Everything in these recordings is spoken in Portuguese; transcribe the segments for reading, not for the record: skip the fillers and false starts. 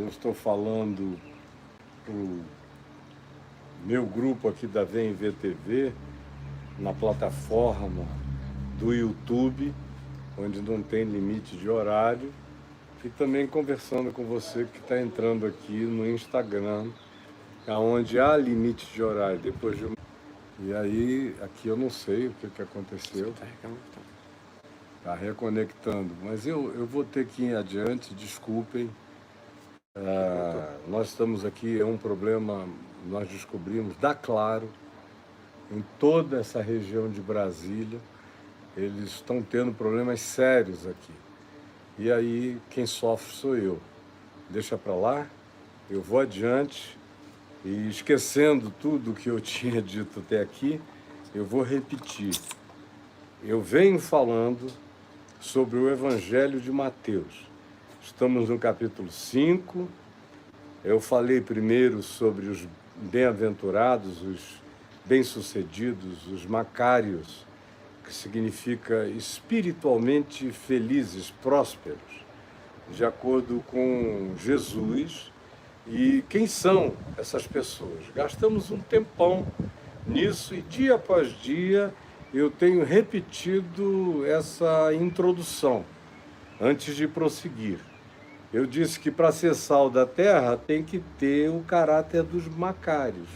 estou falando para o meu grupo aqui da VMV TV, na plataforma do YouTube, onde não tem limite de horário, e também conversando com você que está entrando aqui no Instagram, onde há limite de horário. Depois de... E aí, aqui eu não sei o que aconteceu. Está reconectando, mas eu vou ter que ir adiante, desculpem. Nós estamos aqui, é um problema, nós descobrimos, da Claro, em toda essa região de Brasília, eles estão tendo problemas sérios aqui. E aí, quem sofre sou eu. Deixa para lá, eu vou adiante, e esquecendo tudo que eu tinha dito até aqui, eu vou repetir. Eu venho falando sobre o Evangelho de Mateus. Estamos no capítulo 5. Eu falei primeiro sobre os bem-aventurados, os bem-sucedidos, os macários, que significa espiritualmente felizes, prósperos, de acordo com Jesus. E quem são essas pessoas? Gastamos um tempão nisso e dia após dia eu tenho repetido essa introdução antes de prosseguir. Eu disse que para ser sal da terra tem que ter o caráter dos macários,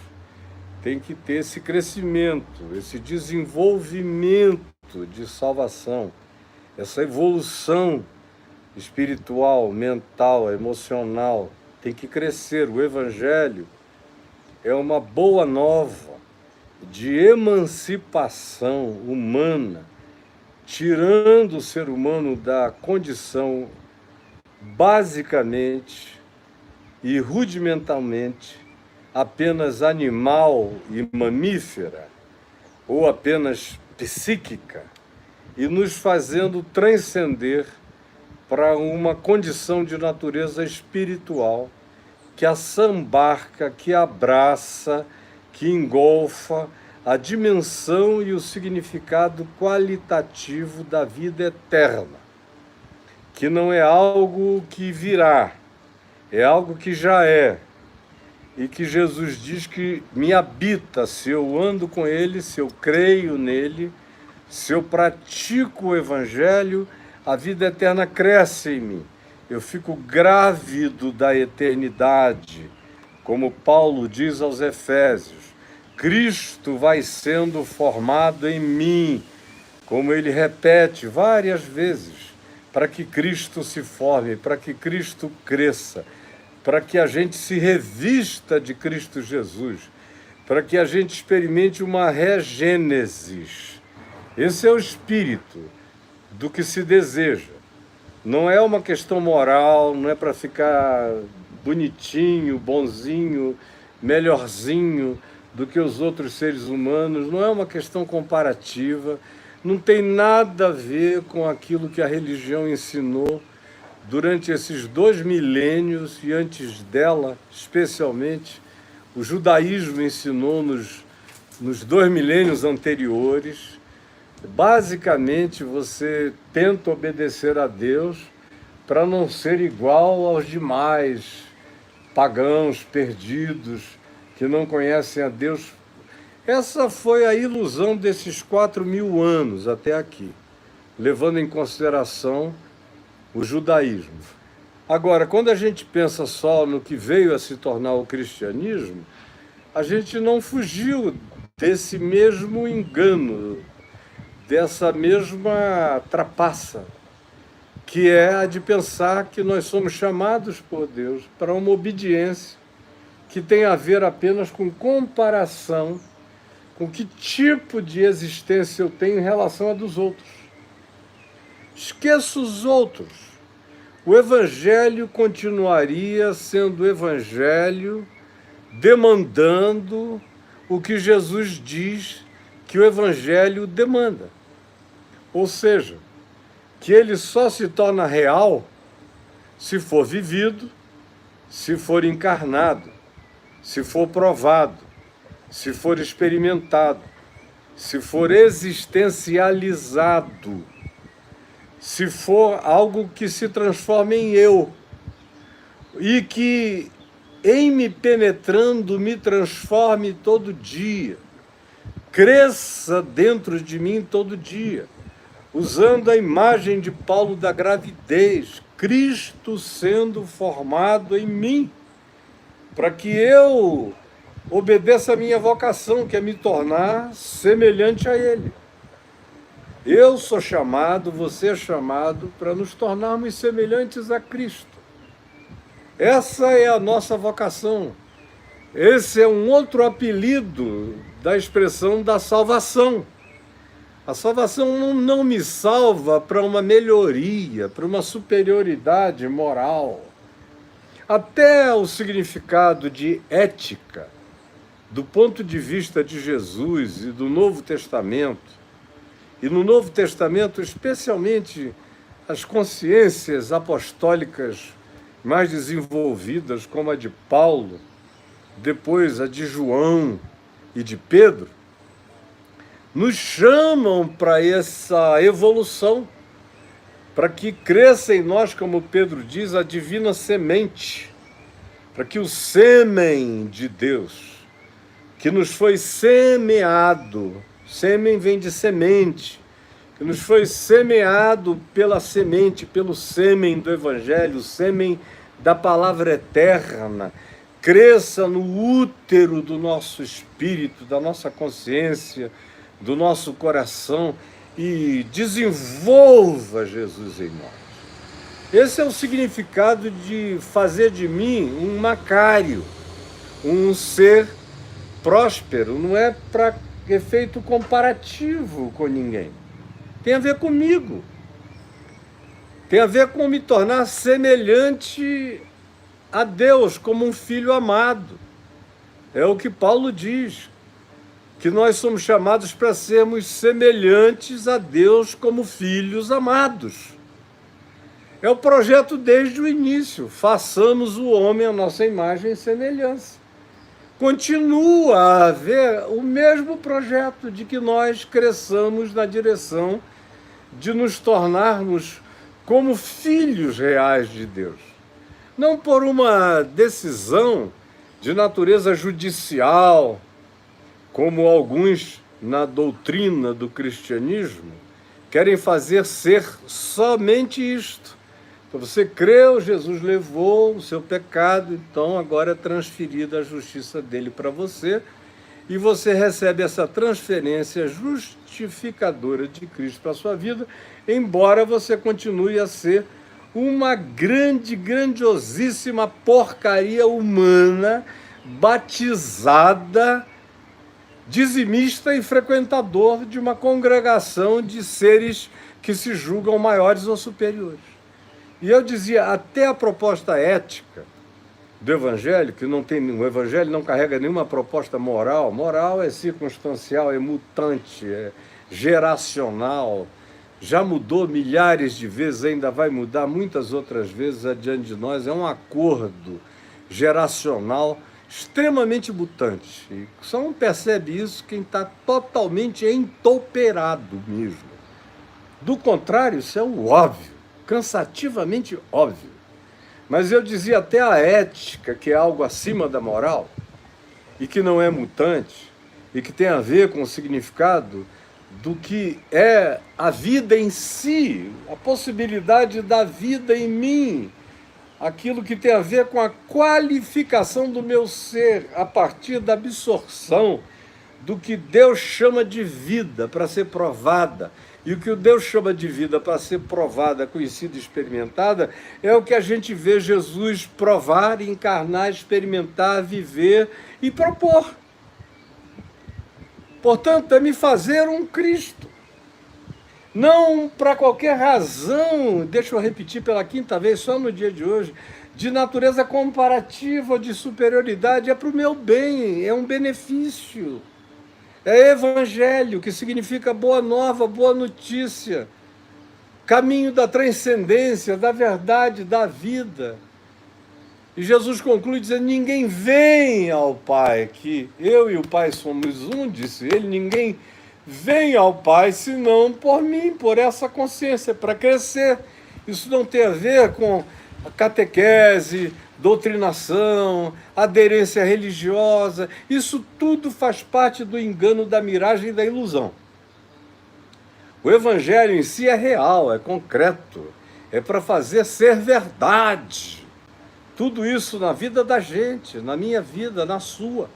tem que ter esse crescimento, esse desenvolvimento de salvação, essa evolução espiritual, mental, emocional, tem que crescer. O Evangelho é uma boa nova de emancipação humana, tirando o ser humano da condição basicamente e rudimentalmente apenas animal e mamífera, ou apenas psíquica, e nos fazendo transcender para uma condição de natureza espiritual que assambarca, que abraça, que engolfa a dimensão e o significado qualitativo da vida eterna, que não é algo que virá, é algo que já é, e que Jesus diz que me habita se eu ando com Ele, se eu creio nele, se eu pratico o Evangelho, a vida eterna cresce em mim. Eu fico grávido da eternidade, como Paulo diz aos Efésios. Cristo vai sendo formado em mim, como ele repete várias vezes, para que Cristo se forme, para que Cristo cresça, para que a gente se revista de Cristo Jesus, para que a gente experimente uma regênesis. Esse é o espírito do que se deseja. Não é uma questão moral, não é para ficar bonitinho, bonzinho, melhorzinho do que os outros seres humanos, não é uma questão comparativa, não tem nada a ver com aquilo que a religião ensinou durante esses 2 milênios e antes dela, especialmente, o judaísmo ensinou nos 2 milênios anteriores. Basicamente, você tenta obedecer a Deus para não ser igual aos demais pagãos, perdidos, que não conhecem a Deus. Essa foi a ilusão desses 4.000 anos até aqui, levando em consideração o judaísmo. Agora, quando a gente pensa só no que veio a se tornar o cristianismo, a gente não fugiu desse mesmo engano, dessa mesma trapaça, que é a de pensar que nós somos chamados por Deus para uma obediência que tem a ver apenas com comparação com que tipo de existência eu tenho em relação a dos outros. Esqueça os outros. O Evangelho continuaria sendo o Evangelho demandando o que Jesus diz que o Evangelho demanda. Ou seja, que ele só se torna real se for vivido, se for encarnado, se for provado, se for experimentado, se for existencializado, se for algo que se transforma em eu. e que em me penetrando me transforme todo dia, cresça dentro de mim todo dia, usando a imagem de Paulo da gravidez, Cristo sendo formado em mim, para que eu obedeça a minha vocação, que é me tornar semelhante a Ele. Eu sou chamado, você é chamado para nos tornarmos semelhantes a Cristo. Essa é a nossa vocação. Esse é um outro apelido da expressão da salvação. A salvação não me salva para uma melhoria, para uma superioridade moral. Até o significado de ética, do ponto de vista de Jesus e do Novo Testamento, e no Novo Testamento, especialmente as consciências apostólicas mais desenvolvidas, como a de Paulo, depois a de João e de Pedro, nos chamam para essa evolução, para que cresça em nós, como Pedro diz, a divina semente, para que o sêmen de Deus, que nos foi semeado, sêmen vem de semente, que nos foi semeado pela semente, pelo sêmen do Evangelho, o sêmen da palavra eterna, cresça no útero do nosso espírito, da nossa consciência, do nosso coração e desenvolva Jesus em nós. Esse é o significado de fazer de mim um macário, um ser próspero. Não é para efeito comparativo com ninguém. Tem a ver comigo. Tem a ver com me tornar semelhante a Deus, como um filho amado. É o que Paulo diz, que nós somos chamados para sermos semelhantes a Deus como filhos amados. É o projeto desde o início. Façamos o homem à nossa imagem e semelhança. Continua a haver o mesmo projeto de que nós cresçamos na direção de nos tornarmos como filhos reais de Deus. Não por uma decisão de natureza judicial, como alguns na doutrina do cristianismo querem fazer ser somente isto. Então você creu, Jesus levou o seu pecado, então agora é transferida a justiça dele para você, e você recebe essa transferência justificadora de Cristo para a sua vida, embora você continue a ser uma grandiosíssima porcaria humana, batizada, dizimista e frequentador de uma congregação de seres que se julgam maiores ou superiores. E eu dizia, até a proposta ética do Evangelho, que não tem, o Evangelho não carrega nenhuma proposta moral. Moral é circunstancial, é mutante, é geracional. Já mudou milhares de vezes, ainda vai mudar muitas outras vezes adiante de nós. É um acordo geracional extremamente mutante. E só não percebe isso quem está totalmente entouperado mesmo. Do contrário, isso é o óbvio, cansativamente óbvio. Mas eu dizia até a ética, que é algo acima da moral, e que não é mutante, e que tem a ver com o significado do que é a vida em si, a possibilidade da vida em mim, aquilo que tem a ver com a qualificação do meu ser a partir da absorção do que Deus chama de vida para ser provada. E o que Deus chama de vida para ser provada, conhecida e experimentada, é o que a gente vê Jesus provar, encarnar, experimentar, viver e propor. Portanto, é me fazer um Cristo. Não para qualquer razão, deixa eu repetir pela quinta vez, só no dia de hoje, de natureza comparativa, de superioridade, é para o meu bem, é um benefício. É evangelho, que significa boa nova, boa notícia, caminho da transcendência, da verdade, da vida. E Jesus conclui dizendo, ninguém vem ao Pai, que eu e o Pai somos um, disse ele, ninguém vem ao Pai senão por mim, por essa consciência, para crescer. Isso não tem a ver com a catequese doutrinação, aderência religiosa, isso tudo faz parte do engano, da miragem e da ilusão. O evangelho em si é real, é concreto, é para fazer ser verdade. Tudo isso na vida da gente, na minha vida, na sua.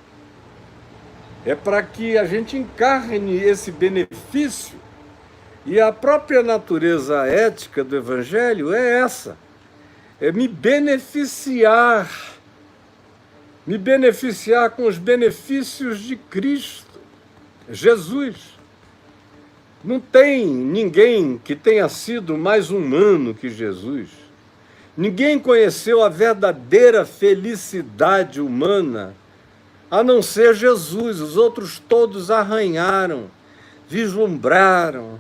É para que a gente encarne esse benefício. E a própria natureza ética do evangelho é essa. É me beneficiar com os benefícios de Cristo, Jesus. Não tem ninguém que tenha sido mais humano que Jesus. Ninguém conheceu a verdadeira felicidade humana, a não ser Jesus. Os outros todos arranharam, vislumbraram,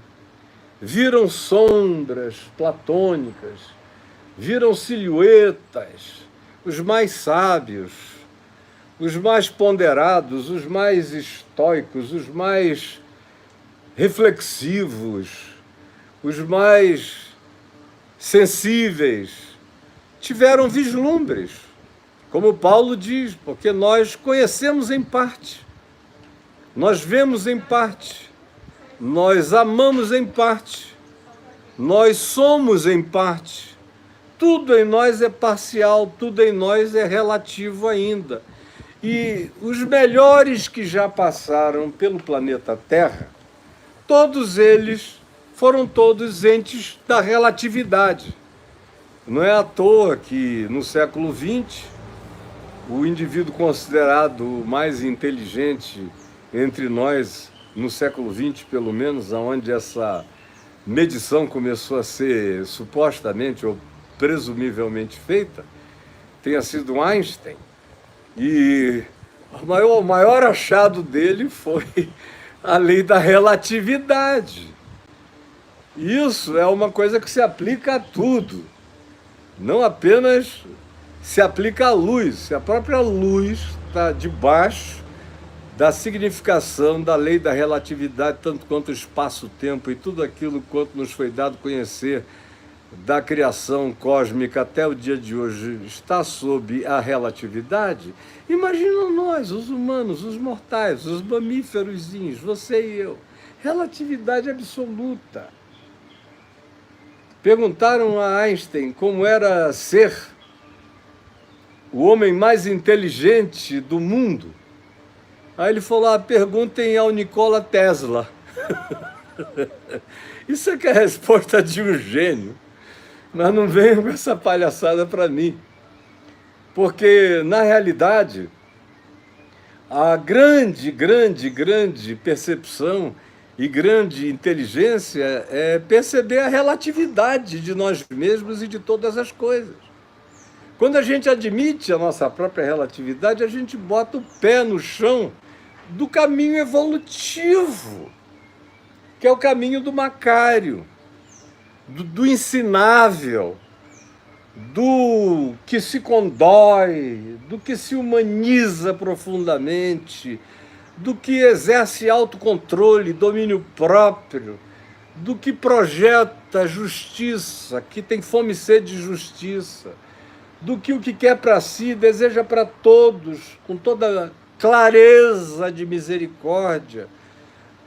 viram sombras platônicas, viram silhuetas. Os mais sábios, os mais ponderados, os mais estoicos, os mais reflexivos, os mais sensíveis, tiveram vislumbres, como Paulo diz, porque nós conhecemos em parte, nós vemos em parte, nós amamos em parte, nós somos em parte, tudo em nós é parcial, tudo em nós é relativo ainda. E os melhores que já passaram pelo planeta Terra, todos eles foram todos entes da relatividade. Não é à toa que no século XX, o indivíduo considerado mais inteligente entre nós, no século XX pelo menos, onde essa medição começou a ser supostamente ou presumivelmente feita, tenha sido Einstein. E o maior achado dele foi a lei da relatividade. Isso é uma coisa que se aplica a tudo. Não apenas se aplica à luz, se a própria luz está debaixo da significação da lei da relatividade, tanto quanto o espaço-tempo e tudo aquilo quanto nos foi dado conhecer da criação cósmica até o dia de hoje está sob a relatividade. Imagina nós, os humanos, os mortais, os mamíferozinhos, você e eu. Relatividade absoluta. Perguntaram a Einstein como era ser o homem mais inteligente do mundo. Aí ele falou, perguntem ao Nikola Tesla. Isso é que é a resposta de um gênio. Mas não venham com essa palhaçada para mim. Porque, na realidade, a grande percepção e grande inteligência é perceber a relatividade de nós mesmos e de todas as coisas. Quando a gente admite a nossa própria relatividade, a gente bota o pé no chão do caminho evolutivo, que é o caminho do macário, do ensinável, do que se condói, do que se humaniza profundamente, do que exerce autocontrole, domínio próprio, do que projeta justiça, que tem fome e sede de justiça, do que o que quer para si deseja para todos, com toda clareza de misericórdia,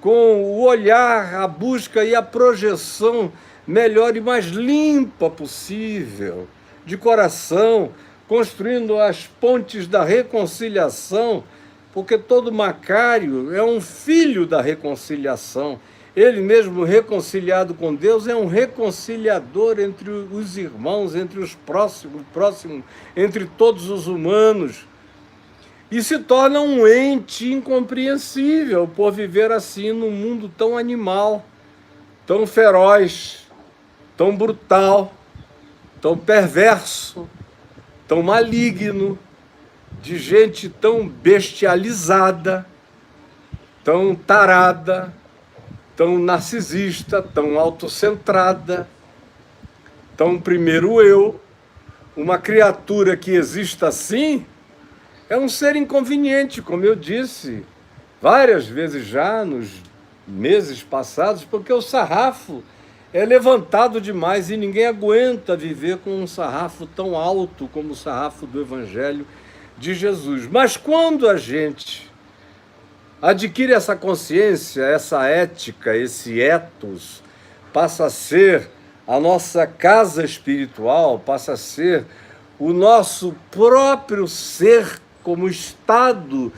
com o olhar, a busca e a projeção melhor e mais limpa possível, de coração, construindo as pontes da reconciliação, porque todo macário é um filho da reconciliação. Ele mesmo, reconciliado com Deus, é um reconciliador entre os irmãos, entre os próximos, entre todos os humanos. E se torna um ente incompreensível por viver assim num mundo tão animal, tão feroz, tão brutal, tão perverso, tão maligno, de gente tão bestializada, tão tarada, tão narcisista, tão autocentrada, tão primeiro eu. Uma criatura que exista assim é um ser inconveniente, como eu disse várias vezes já nos meses passados, porque o sarrafo é levantado demais e ninguém aguenta viver com um sarrafo tão alto como o sarrafo do Evangelho de Jesus. Mas quando a gente adquire essa consciência, essa ética, esse ethos, passa a ser a nossa casa espiritual, passa a ser o nosso próprio ser como estado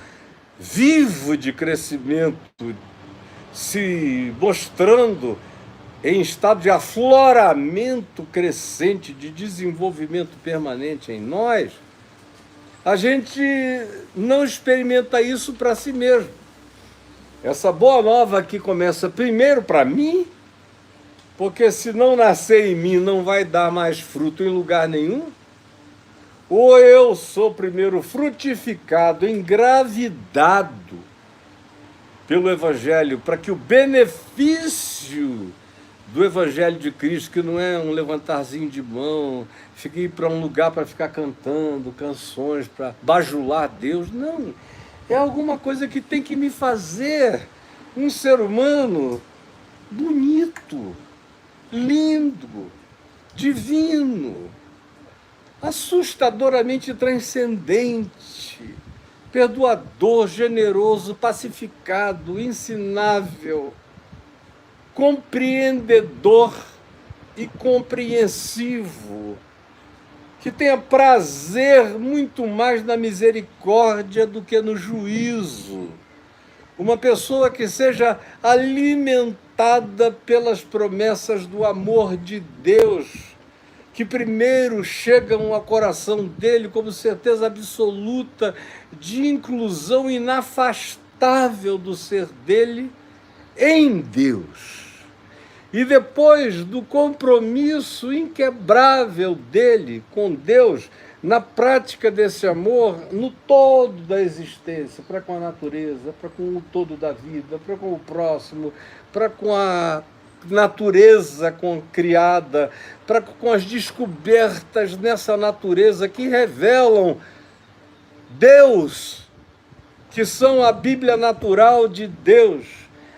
vivo de crescimento, se mostrando em estado de afloramento crescente, de desenvolvimento permanente em nós, a gente não experimenta isso para si mesmo. Essa boa nova aqui começa primeiro para mim, porque se não nascer em mim não vai dar mais fruto em lugar nenhum. Ou eu sou primeiro frutificado, engravidado pelo Evangelho, para que o benefício do Evangelho de Cristo, que não é um levantarzinho de mão, fiquei para um lugar para ficar cantando canções, para bajular Deus, não. É alguma coisa que tem que me fazer um ser humano bonito, lindo, divino, assustadoramente transcendente, perdoador, generoso, pacificado, ensinável, compreendedor e compreensivo, que tenha prazer muito mais na misericórdia do que no juízo. Uma pessoa que seja alimentada pelas promessas do amor de Deus, que primeiro chegam ao coração dele como certeza absoluta de inclusão inafastável do ser dele em Deus. E depois do compromisso inquebrável dele com Deus, na prática desse amor, no todo da existência, para com a natureza, para com o todo da vida, para com o próximo, para com a natureza criada, para com as descobertas nessa natureza que revelam Deus, que são a Bíblia natural de Deus,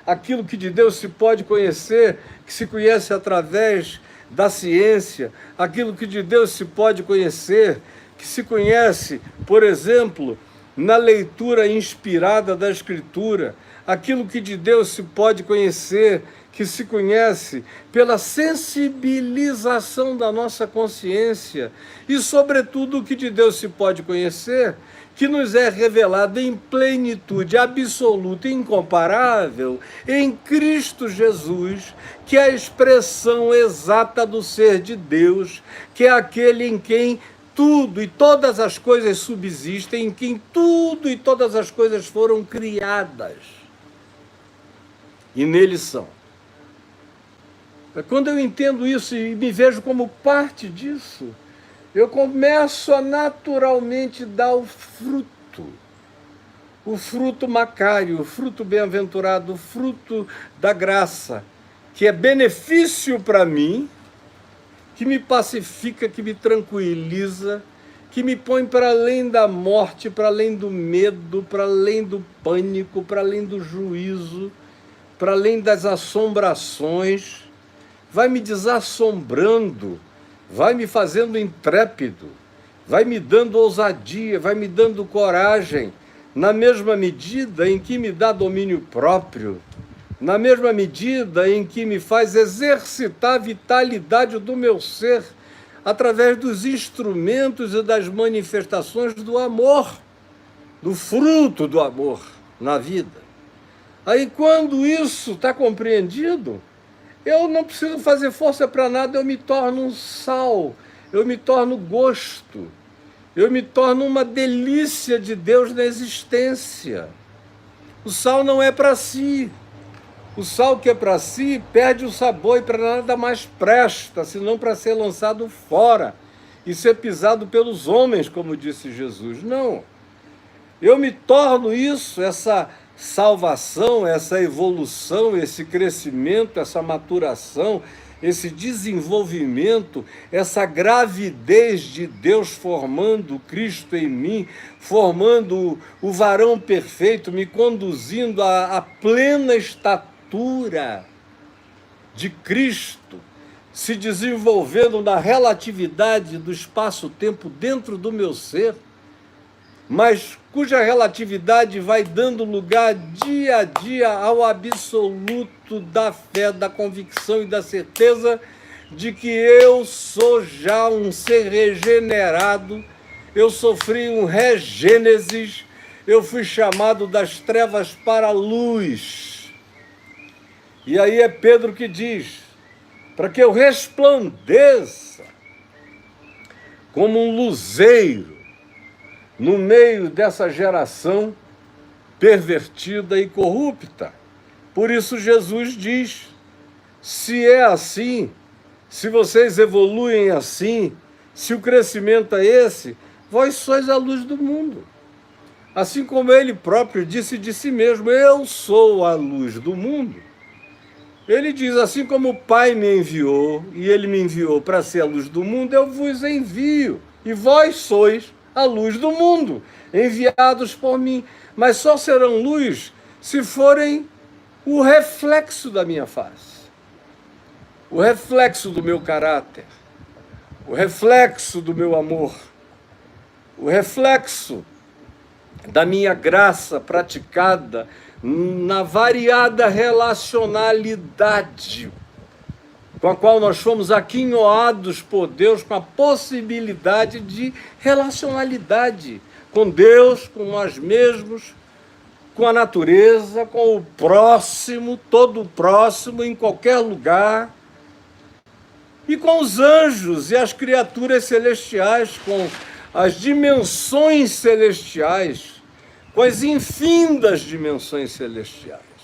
aquilo que de Deus se pode conhecer, que se conhece através da ciência, aquilo que de Deus se pode conhecer, que se conhece, por exemplo, na leitura inspirada da Escritura, aquilo que de Deus se pode conhecer, que se conhece pela sensibilização da nossa consciência e, sobretudo, o que de Deus se pode conhecer, que nos é revelado em plenitude absoluta e incomparável em Cristo Jesus, que é a expressão exata do ser de Deus, que é aquele em quem tudo e todas as coisas subsistem, em quem tudo e todas as coisas foram criadas. E nele são. Quando eu entendo isso e me vejo como parte disso, eu começo a naturalmente dar o fruto macário, o fruto bem-aventurado, o fruto da graça, que é benefício para mim, que me pacifica, que me tranquiliza, que me põe para além da morte, para além do medo, para além do pânico, para além do juízo, para além das assombrações, vai me desassombrando, vai me fazendo intrépido, vai me dando ousadia, vai me dando coragem, na mesma medida em que me dá domínio próprio, na mesma medida em que me faz exercitar a vitalidade do meu ser, através dos instrumentos e das manifestações do amor, do fruto do amor na vida. Aí, quando isso está compreendido, eu não preciso fazer força para nada, eu me torno um sal, eu me torno gosto, eu me torno uma delícia de Deus na existência. O sal não é para si. O sal que é para si perde o sabor e para nada mais presta, senão para ser lançado fora e ser pisado pelos homens, como disse Jesus. Não. Eu me torno isso, essa salvação, essa evolução, esse crescimento, essa maturação, esse desenvolvimento, essa gravidez de Deus formando Cristo em mim, formando o varão perfeito, me conduzindo à plena estatura de Cristo, se desenvolvendo na relatividade do espaço-tempo dentro do meu ser, mas cuja relatividade vai dando lugar dia a dia ao absoluto da fé, da convicção e da certeza de que eu sou já um ser regenerado, eu sofri um regênesis, eu fui chamado das trevas para a luz. E aí é Pedro que diz, para que eu resplandeça como um luzeiro no meio dessa geração pervertida e corrupta. Por isso Jesus diz, se é assim, se vocês evoluem assim, se o crescimento é esse, vós sois a luz do mundo. Assim como ele próprio disse de si mesmo, eu sou a luz do mundo. Ele diz, assim como o Pai me enviou, e ele me enviou para ser a luz do mundo, eu vos envio, e vós sois a luz do mundo, enviados por mim. Mas só serão luz se forem o reflexo da minha face, o reflexo do meu caráter, o reflexo do meu amor, o reflexo da minha graça praticada na variada relacionalidade com a qual nós fomos aquinhoados por Deus, com a possibilidade de relacionalidade com Deus, com nós mesmos, com a natureza, com o próximo, todo o próximo, em qualquer lugar, e com os anjos e as criaturas celestiais, com as dimensões celestiais, com as infindas dimensões celestiais.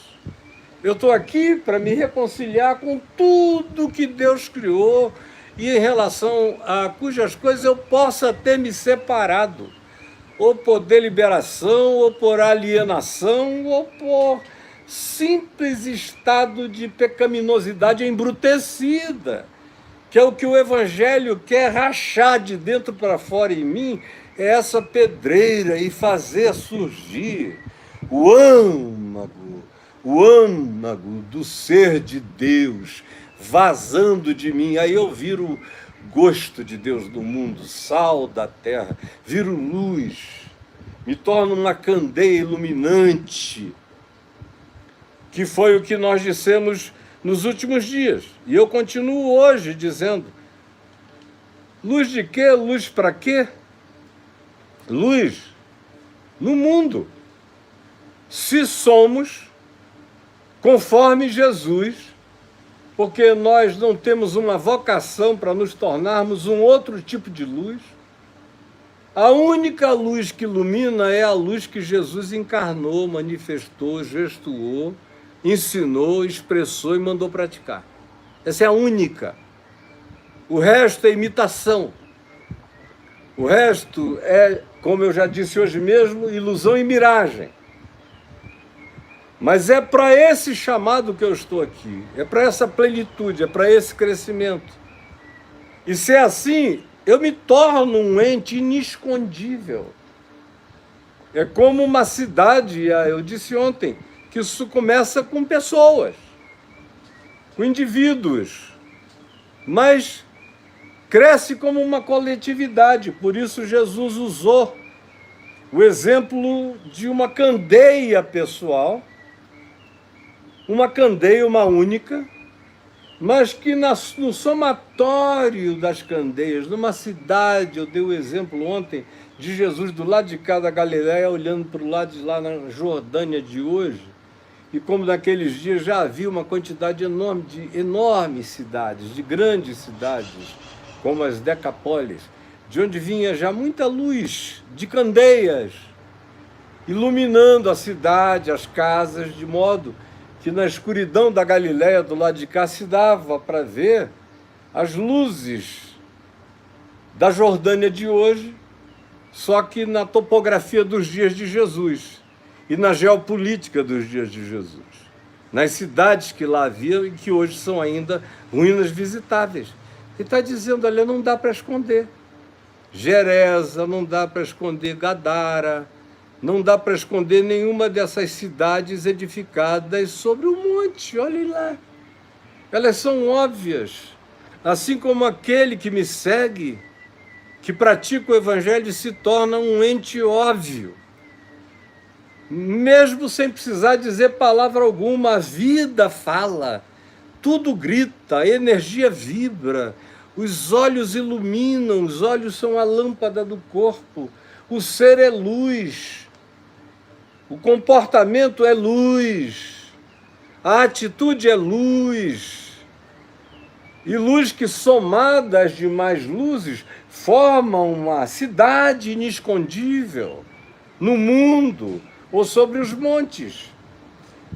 Eu estou aqui para me reconciliar com tudo que Deus criou e em relação a cujas coisas eu possa ter me separado, ou por deliberação, ou por alienação, ou por simples estado de pecaminosidade embrutecida, que é o que o Evangelho quer rachar de dentro para fora em mim, é essa pedreira e fazer surgir o âmago do ser de Deus vazando de mim. Aí eu viro gosto de Deus no mundo, sal da terra, viro luz, me torno uma candeia iluminante, que foi o que nós dissemos nos últimos dias. E eu continuo hoje dizendo, luz de quê? Luz para quê? Luz no mundo. Se somos conforme Jesus, porque nós não temos uma vocação para nos tornarmos um outro tipo de luz, a única luz que ilumina é a luz que Jesus encarnou, manifestou, gestuou, ensinou, expressou e mandou praticar. Essa é a única. O resto é imitação. O resto é, como eu já disse hoje mesmo, ilusão e miragem. Mas é para esse chamado que eu estou aqui, é para essa plenitude, é para esse crescimento. E se é assim, eu me torno um ente inescondível. É como uma cidade, eu disse ontem, que isso começa com pessoas, com indivíduos, mas cresce como uma coletividade. Por isso Jesus usou o exemplo de uma candeia pessoal, uma candeia, uma única, mas que no somatório das candeias, numa cidade, eu dei o exemplo ontem de Jesus do lado de cá da Galileia, olhando para o lado de lá na Jordânia de hoje, e como naqueles dias já havia uma quantidade enorme de enormes cidades, de grandes cidades, como as Decapólis, de onde vinha já muita luz de candeias, iluminando a cidade, as casas, de modo que na escuridão da Galileia, do lado de cá, se dava para ver as luzes da Jordânia de hoje, só que na topografia dos dias de Jesus e na geopolítica dos dias de Jesus, nas cidades que lá havia e que hoje são ainda ruínas visitáveis. Ele está dizendo, olha, não dá para esconder Gerasa, não dá para esconder Gadara, não dá para esconder nenhuma dessas cidades edificadas sobre o monte, olhem lá. Elas são óbvias. assim como aquele que me segue, que pratica o Evangelho, se torna um ente óbvio. Mesmo sem precisar dizer palavra alguma, a vida fala, tudo grita, a energia vibra, os olhos iluminam, os olhos são a lâmpada do corpo, o ser é luz, o comportamento é luz, a atitude é luz, e luz que, somada às demais luzes, formam uma cidade inescondível no mundo ou sobre os montes.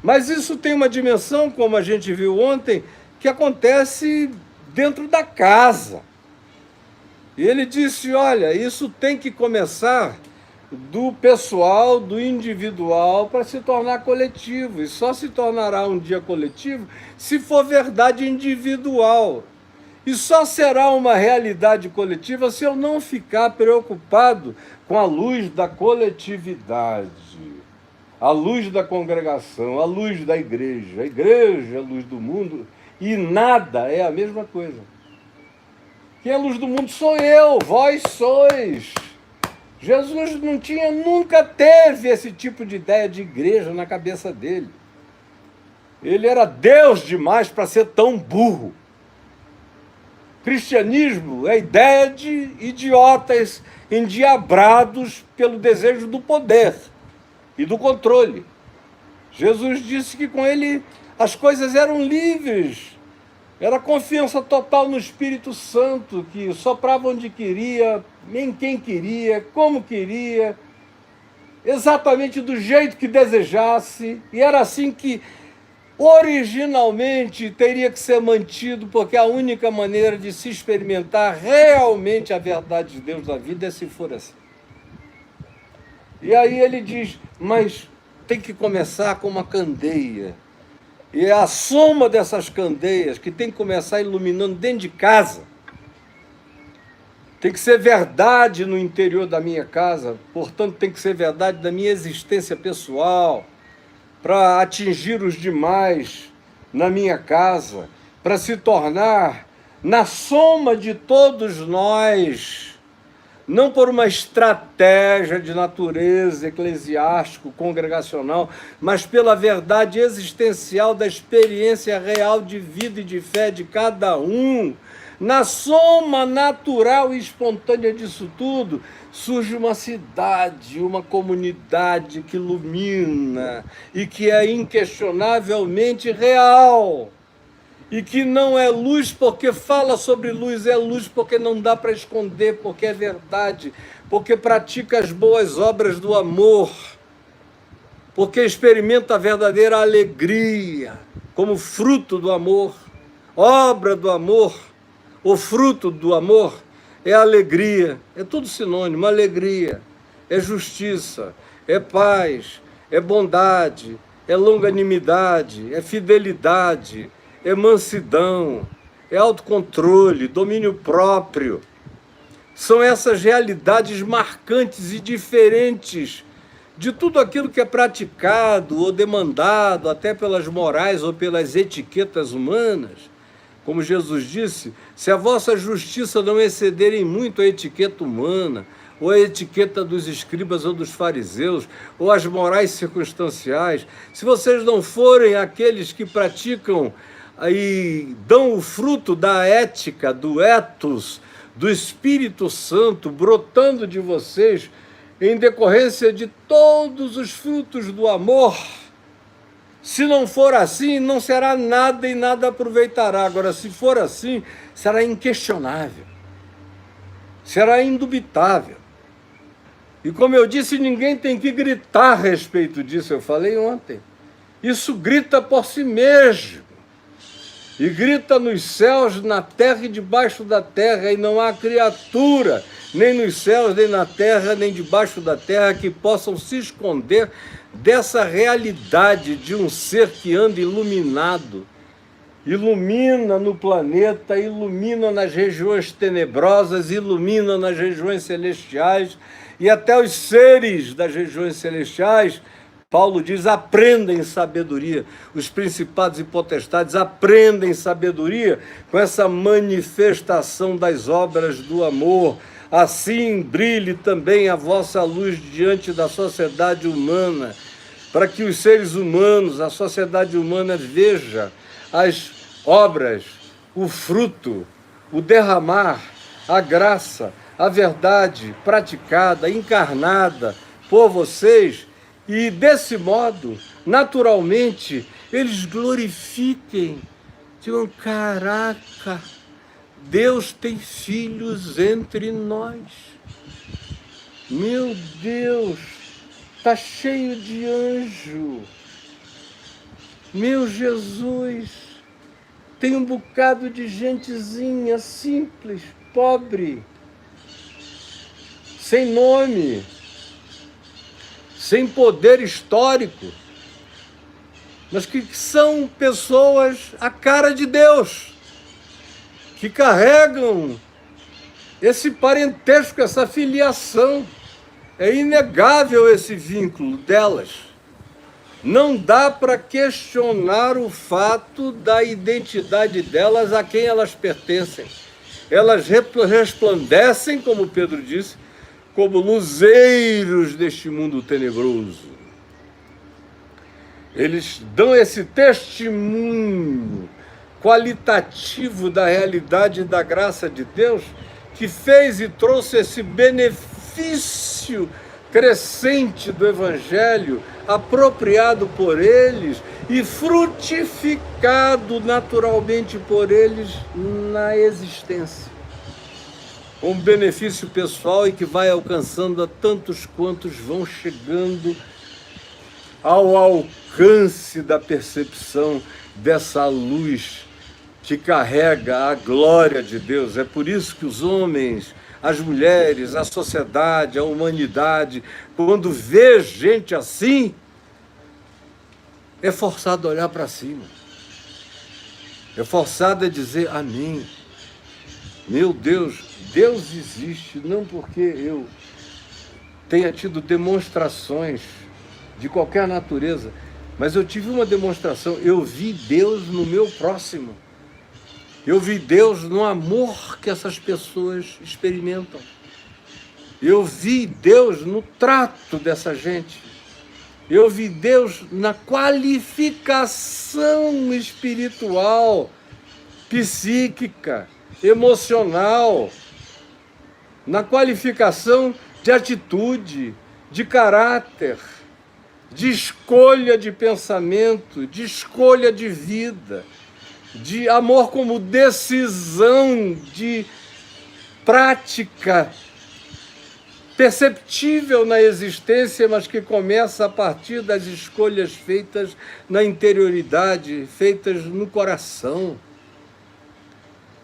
Mas isso tem uma dimensão, como a gente viu ontem, que acontece dentro da casa. E ele disse, olha, isso tem que começar do pessoal, do individual, para se tornar coletivo. E só se tornará um dia coletivo se for verdade individual. E só será uma realidade coletiva se eu não ficar preocupado com a luz da coletividade, a luz da congregação, a luz da igreja. A igreja é a luz do mundo e nada é a mesma coisa. Quem é a luz do mundo sou eu, vós sois. Jesus nunca teve esse tipo de ideia de igreja na cabeça dele. Ele era Deus demais para ser tão burro. Cristianismo é a ideia de idiotas endiabrados pelo desejo do poder e do controle. Jesus disse que com ele as coisas eram livres, era confiança total no Espírito Santo, que soprava onde queria, em quem queria, como queria, exatamente do jeito que desejasse, e era assim que originalmente teria que ser mantido, porque a única maneira de se experimentar realmente a verdade de Deus na vida é se for assim. E aí ele diz, mas tem que começar com uma candeia. E é a soma dessas candeias que tem que começar iluminando dentro de casa. Tem que ser verdade no interior da minha casa, portanto tem que ser verdade da minha existência pessoal, para atingir os demais na minha casa, para se tornar na soma de todos nós, não por uma estratégia de natureza eclesiástico, congregacional, mas pela verdade existencial da experiência real de vida e de fé de cada um. Na soma natural e espontânea disso tudo, surge uma cidade, uma comunidade que ilumina e que é inquestionavelmente real. E que não é luz porque fala sobre luz, é luz porque não dá para esconder, porque é verdade, porque pratica as boas obras do amor, porque experimenta a verdadeira alegria como fruto do amor, obra do amor, o fruto do amor é alegria, é tudo sinônimo, alegria, é justiça, é paz, é bondade, é longanimidade, é fidelidade, é mansidão, é autocontrole, domínio próprio. São essas realidades marcantes e diferentes de tudo aquilo que é praticado ou demandado, até pelas morais ou pelas etiquetas humanas. Como Jesus disse, se a vossa justiça não excederem muito a etiqueta humana, ou a etiqueta dos escribas ou dos fariseus, ou as morais circunstanciais, se vocês não forem aqueles que praticam e dão o fruto da ética, do ethos, do Espírito Santo brotando de vocês em decorrência de todos os frutos do amor, se não for assim, não será nada e nada aproveitará. Agora, se for assim, será inquestionável, será indubitável. E como eu disse, ninguém tem que gritar a respeito disso, eu falei ontem. Isso grita por si mesmo. E grita nos céus, na terra e debaixo da terra, e não há criatura, nem nos céus, nem na terra, nem debaixo da terra, que possam se esconder dessa realidade de um ser que anda iluminado, ilumina no planeta, ilumina nas regiões tenebrosas, ilumina nas regiões celestiais, e até os seres das regiões celestiais Paulo diz: aprendem sabedoria. Os principados e potestades aprendem sabedoria com essa manifestação das obras do amor. Assim brilhe também a vossa luz diante da sociedade humana, para que os seres humanos, a sociedade humana, veja as obras, o fruto, o derramar, a graça, a verdade praticada, encarnada por vocês, e desse modo, naturalmente, eles glorifiquem, digam: caraca, Deus tem filhos entre nós. Meu Deus, está cheio de anjo. Meu Jesus, tem um bocado de gentezinha simples, pobre, sem nome, sem poder histórico, mas que são pessoas à cara de Deus, que carregam esse parentesco, essa filiação. É inegável esse vínculo delas. Não dá para questionar o fato da identidade delas, a quem elas pertencem. Elas resplandecem, como Pedro disse, como luzeiros deste mundo tenebroso. Eles dão esse testemunho qualitativo da realidade e da graça de Deus, que fez e trouxe esse benefício crescente do Evangelho, apropriado por eles e frutificado naturalmente por eles na existência. Um benefício pessoal e que vai alcançando a tantos quantos vão chegando ao alcance da percepção dessa luz que carrega a glória de Deus. É por isso que os homens, as mulheres, a sociedade, a humanidade, quando vê gente assim, é forçado a olhar para cima. É forçado a dizer: amém. Meu Deus, Deus existe, não porque eu tenha tido demonstrações de qualquer natureza, mas eu tive uma demonstração. Eu vi Deus no meu próximo. Eu vi Deus no amor que essas pessoas experimentam. Eu vi Deus no trato dessa gente. Eu vi Deus na qualificação espiritual, psíquica, emocional, na qualificação de atitude, de caráter, de escolha de pensamento, de escolha de vida, de amor como decisão, de prática perceptível na existência, mas que começa a partir das escolhas feitas na interioridade, feitas no coração.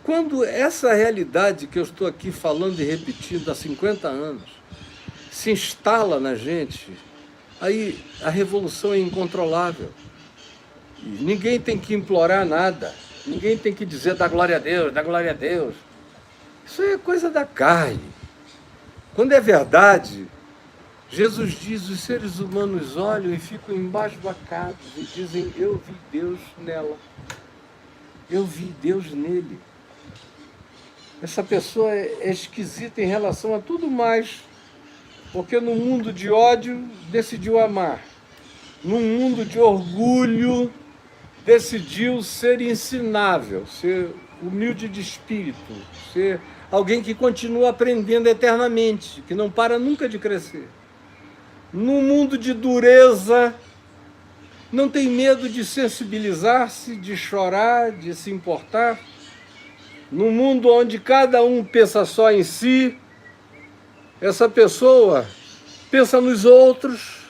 Quando essa realidade que eu estou aqui falando e repetindo há 50 anos se instala na gente, aí a revolução é incontrolável. E ninguém tem que implorar nada, ninguém tem que dizer dá glória a Deus, dá glória a Deus. Isso é coisa da carne. Quando é verdade, Jesus diz: os seres humanos olham e ficam embasbacados e dizem: eu vi Deus nela, eu vi Deus nele. Essa pessoa é esquisita em relação a tudo mais, porque no mundo de ódio decidiu amar, no mundo de orgulho decidiu ser ensinável, ser humilde de espírito, ser alguém que continua aprendendo eternamente, que não para nunca de crescer. No mundo de dureza, não tem medo de sensibilizar-se, de chorar, de se importar. No mundo onde cada um pensa só em si, essa pessoa pensa nos outros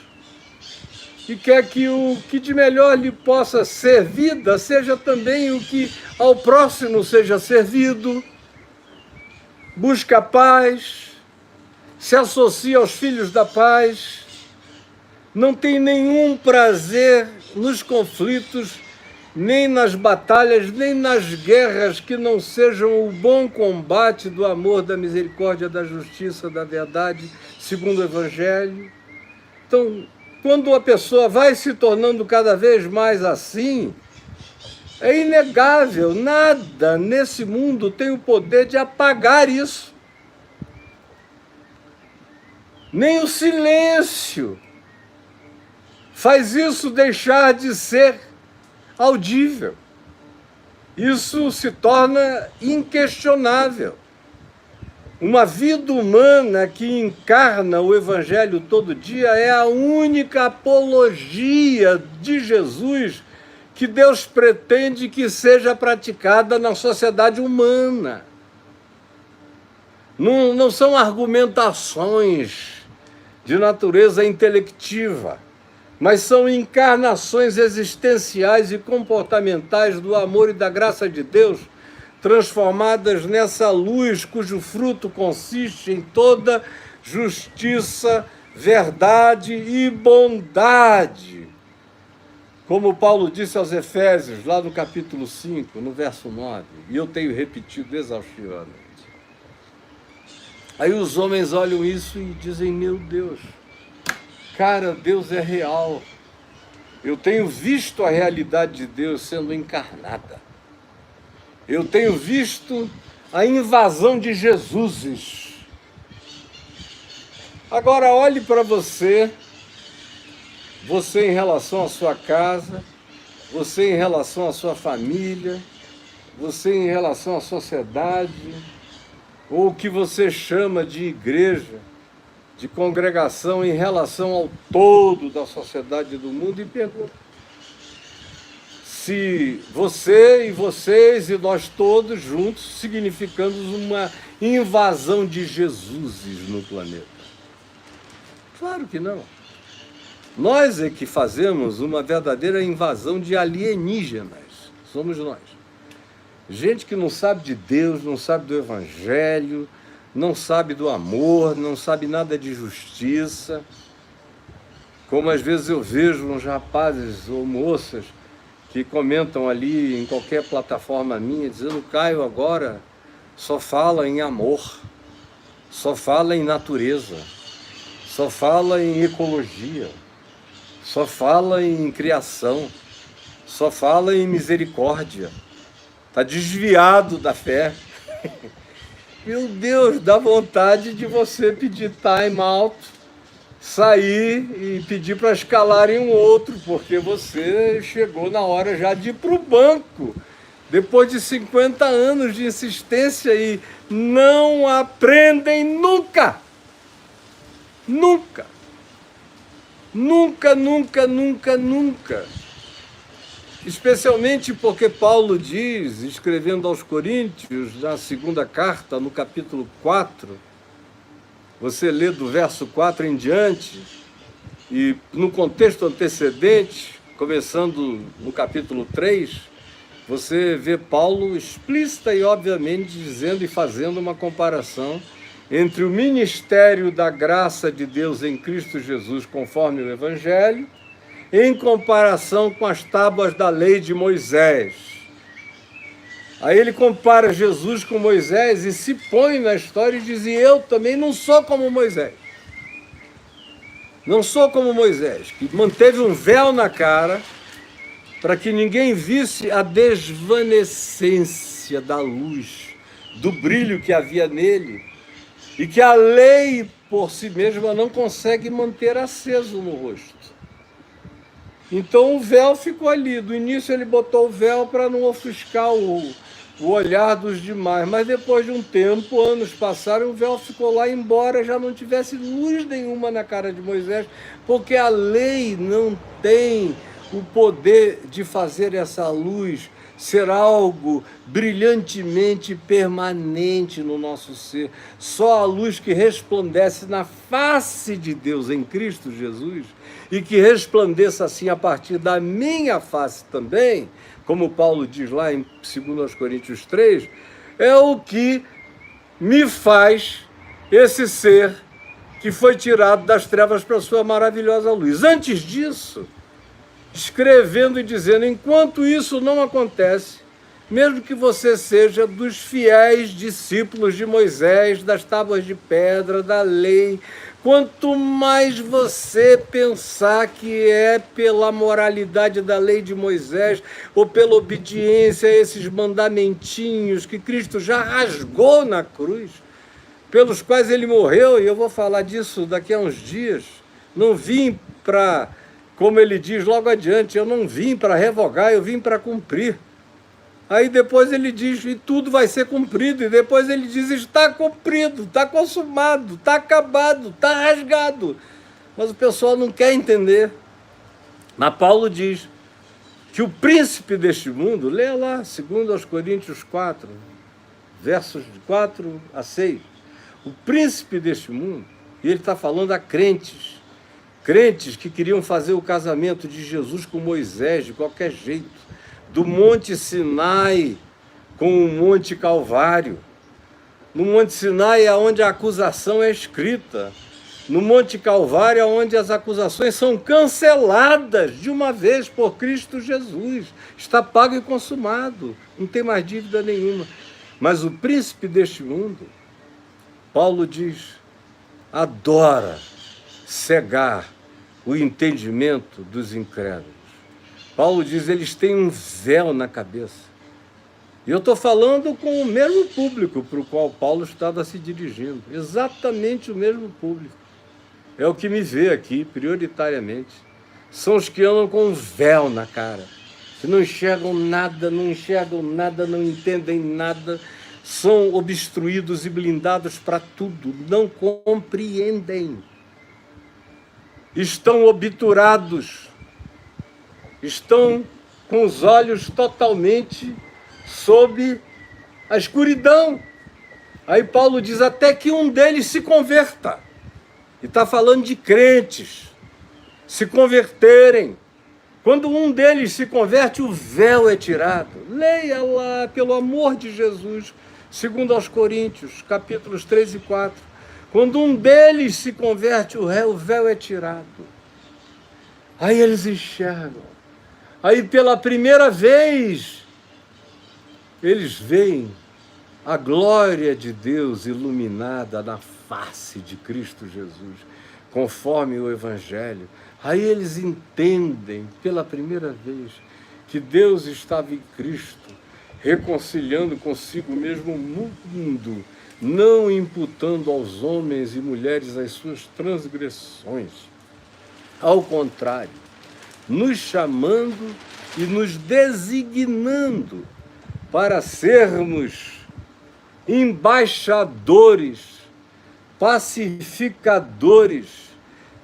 e quer que o que de melhor lhe possa ser vida seja também o que ao próximo seja servido. Busca a paz, se associa aos filhos da paz, não tem nenhum prazer nos conflitos, nem nas batalhas, nem nas guerras que não sejam o bom combate do amor, da misericórdia, da justiça, da verdade, segundo o Evangelho. Então, quando a pessoa vai se tornando cada vez mais assim, é inegável, nada nesse mundo tem o poder de apagar isso. Nem o silêncio faz isso deixar de ser audível. Isso se torna inquestionável. Uma vida humana que encarna o Evangelho todo dia é a única apologia de Jesus que Deus pretende que seja praticada na sociedade humana. Não são argumentações de natureza intelectiva, mas são encarnações existenciais e comportamentais do amor e da graça de Deus, transformadas nessa luz cujo fruto consiste em toda justiça, verdade e bondade. Como Paulo disse aos Efésios, lá no capítulo 5, no verso 9, e eu tenho repetido exaustivamente. Aí os homens olham isso e dizem, meu Deus, cara, Deus é real. Eu tenho visto a realidade de Deus sendo encarnada. Eu tenho visto a invasão de Jesuses. Agora olhe para você em relação à sua casa, você em relação à sua família, você em relação à sociedade, ou o que você chama de igreja, de congregação em relação ao todo da sociedade do mundo e pergunta se você e vocês e nós todos juntos significamos uma invasão de Jesuses no planeta. Claro que não. Nós é que fazemos uma verdadeira invasão de alienígenas. Somos nós. Gente que não sabe de Deus, não sabe do Evangelho, não sabe do amor, não sabe nada de justiça. Como às vezes eu vejo uns rapazes ou moças que comentam ali em qualquer plataforma minha, dizendo, Caio agora só fala em amor, só fala em natureza, só fala em ecologia, só fala em criação, só fala em misericórdia, está desviado da fé. Meu Deus, dá vontade de você pedir time out, sair e pedir para escalarem um outro, porque você chegou na hora já de ir para o banco, depois de 50 anos de insistência e não aprendem nunca. Nunca. Nunca, nunca, nunca, nunca. Especialmente porque Paulo diz, escrevendo aos Coríntios, na segunda carta, no capítulo 4, você lê do verso 4 em diante, e no contexto antecedente, começando no capítulo 3, você vê Paulo explícita e obviamente dizendo e fazendo uma comparação entre o ministério da graça de Deus em Cristo Jesus, conforme o Evangelho, em comparação com as tábuas da lei de Moisés. Aí ele compara Jesus com Moisés e se põe na história e diz, e eu também não sou como Moisés. Não sou como Moisés, que manteve um véu na cara para que ninguém visse a desvanecência da luz, do brilho que havia nele, e que a lei por si mesma não consegue manter aceso no rosto. Então o véu ficou ali. Do início ele botou o véu para não ofuscar o olhar dos demais, mas depois de um tempo, anos passaram, o véu ficou lá, embora já não tivesse luz nenhuma na cara de Moisés, porque a lei não tem o poder de fazer essa luz ser algo brilhantemente permanente no nosso ser. Só a luz que resplandece na face de Deus em Cristo Jesus, e que resplandeça assim a partir da minha face também, como Paulo diz lá em 2 Coríntios 3, é o que me faz esse ser que foi tirado das trevas para a sua maravilhosa luz. Antes disso, escrevendo e dizendo, enquanto isso não acontece, mesmo que você seja dos fiéis discípulos de Moisés, das tábuas de pedra, da lei, Quanto mais você pensar que é pela moralidade da lei de Moisés ou pela obediência a esses mandamentinhos que Cristo já rasgou na cruz, pelos quais ele morreu, e eu vou falar disso daqui a uns dias, não vim para, como ele diz logo adiante, eu não vim para revogar, eu vim para cumprir. Aí depois ele diz, e tudo vai ser cumprido. E depois ele diz, está cumprido, está consumado, está acabado, está rasgado. Mas o pessoal não quer entender. Mas Paulo diz que o príncipe deste mundo, lê lá, 2 Coríntios 4, versos de 4 a 6. O príncipe deste mundo, e ele está falando a crentes. Crentes que queriam fazer o casamento de Jesus com Moisés de qualquer jeito. Do Monte Sinai com o Monte Calvário. No Monte Sinai é onde a acusação é escrita. No Monte Calvário é onde as acusações são canceladas de uma vez por Cristo Jesus. Está pago e consumado. Não tem mais dívida nenhuma. Mas o príncipe deste mundo, Paulo diz, adora cegar o entendimento dos incrédulos. Paulo diz, eles têm um véu na cabeça. E eu estou falando com o mesmo público para o qual Paulo estava se dirigindo. Exatamente o mesmo público. É o que me vê aqui, prioritariamente. São os que andam com um véu na cara. Que não enxergam nada, não entendem nada. São obstruídos e blindados para tudo. Não compreendem. Estão obturados. Estão com os olhos totalmente sob a escuridão. Aí Paulo diz, até que um deles se converta. E está falando de crentes se converterem. Quando um deles se converte, o véu é tirado. Leia lá, pelo amor de Jesus, 2 Coríntios, capítulos 3 e 4. Quando um deles se converte, o véu é tirado. Aí eles enxergam. Aí pela primeira vez, eles veem a glória de Deus iluminada na face de Cristo Jesus, conforme o Evangelho. Aí eles entendem pela primeira vez que Deus estava em Cristo, reconciliando consigo mesmo o mundo, não imputando aos homens e mulheres as suas transgressões. Ao contrário, nos chamando e nos designando para sermos embaixadores, pacificadores,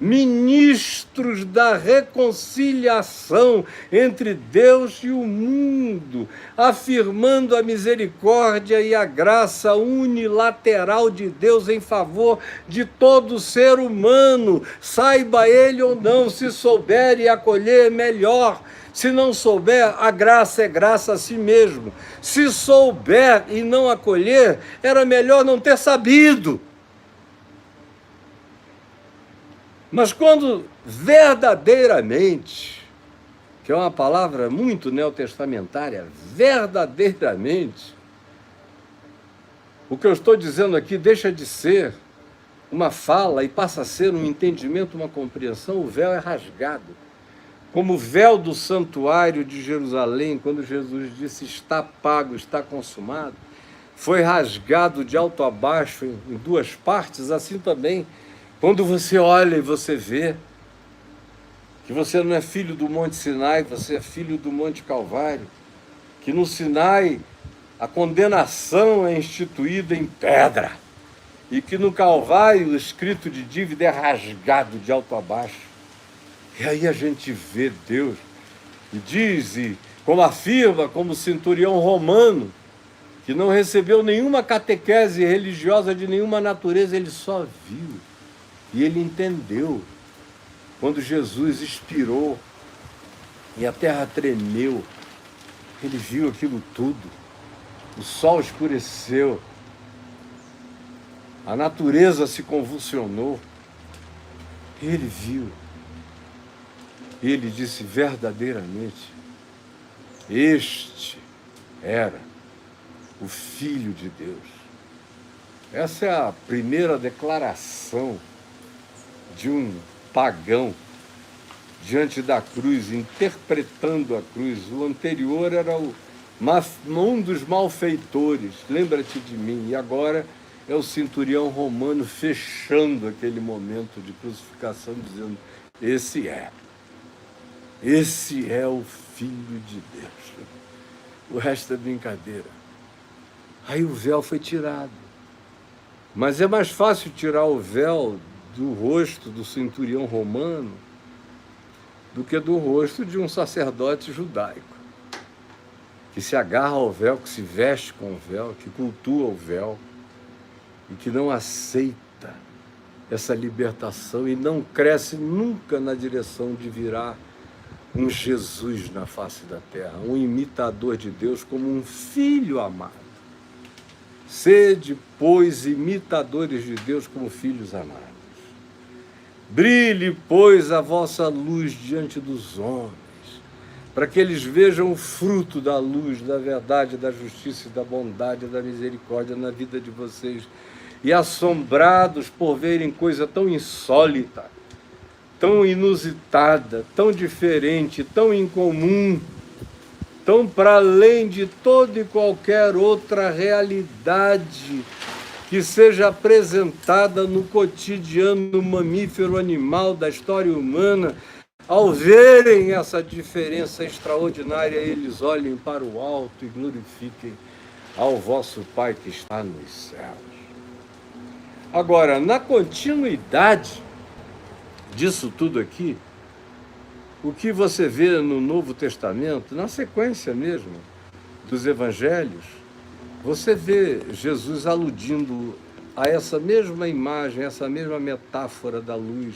ministros da reconciliação entre Deus e o mundo, afirmando a misericórdia e a graça unilateral de Deus em favor de todo ser humano, saiba ele ou não, se souber e acolher, melhor. Se não souber, a graça é graça a si mesmo. Se souber e não acolher, era melhor não ter sabido. Mas quando verdadeiramente, que é uma palavra muito neotestamentária, verdadeiramente, o que eu estou dizendo aqui deixa de ser uma fala e passa a ser um entendimento, uma compreensão, o véu é rasgado. Como o véu do santuário de Jerusalém, quando Jesus disse, está pago, está consumado, foi rasgado de alto a baixo em duas partes, assim também, quando você olha e você vê que você não é filho do Monte Sinai, você é filho do Monte Calvário, que no Sinai a condenação é instituída em pedra, e que no Calvário o escrito de dívida é rasgado de alto a baixo. E aí a gente vê Deus, e diz, e como afirma, como centurião romano, que não recebeu nenhuma catequese religiosa de nenhuma natureza, ele só viu, e ele entendeu, quando Jesus expirou, e a terra tremeu, ele viu aquilo tudo, o sol escureceu, a natureza se convulsionou, ele viu. E ele disse verdadeiramente, este era o Filho de Deus. Essa é a primeira declaração de um pagão diante da cruz, interpretando a cruz. O anterior era um dos malfeitores, lembra-te de mim, e agora é o centurião romano fechando aquele momento de crucificação, dizendo: esse é o Filho de Deus. O resto é brincadeira. Aí o véu foi tirado. Mas é mais fácil tirar o véu do rosto do centurião romano do que do rosto de um sacerdote judaico, que se agarra ao véu, que se veste com o véu, que cultua o véu e que não aceita essa libertação e não cresce nunca na direção de virar um Jesus na face da terra, um imitador de Deus como um filho amado. Sede, pois, imitadores de Deus como filhos amados. Brilhe, pois, a vossa luz diante dos homens, para que eles vejam o fruto da luz, da verdade, da justiça e da bondade, da misericórdia na vida de vocês, e assombrados por verem coisa tão insólita, tão inusitada, tão diferente, tão incomum, tão para além de toda e qualquer outra realidade que seja apresentada no cotidiano mamífero animal da história humana. Ao verem essa diferença extraordinária, eles olhem para o alto e glorifiquem ao vosso Pai que está nos céus. Agora, na continuidade disso tudo aqui, o que você vê no Novo Testamento, na sequência mesmo dos evangelhos, você vê Jesus aludindo a essa mesma imagem, essa mesma metáfora da luz,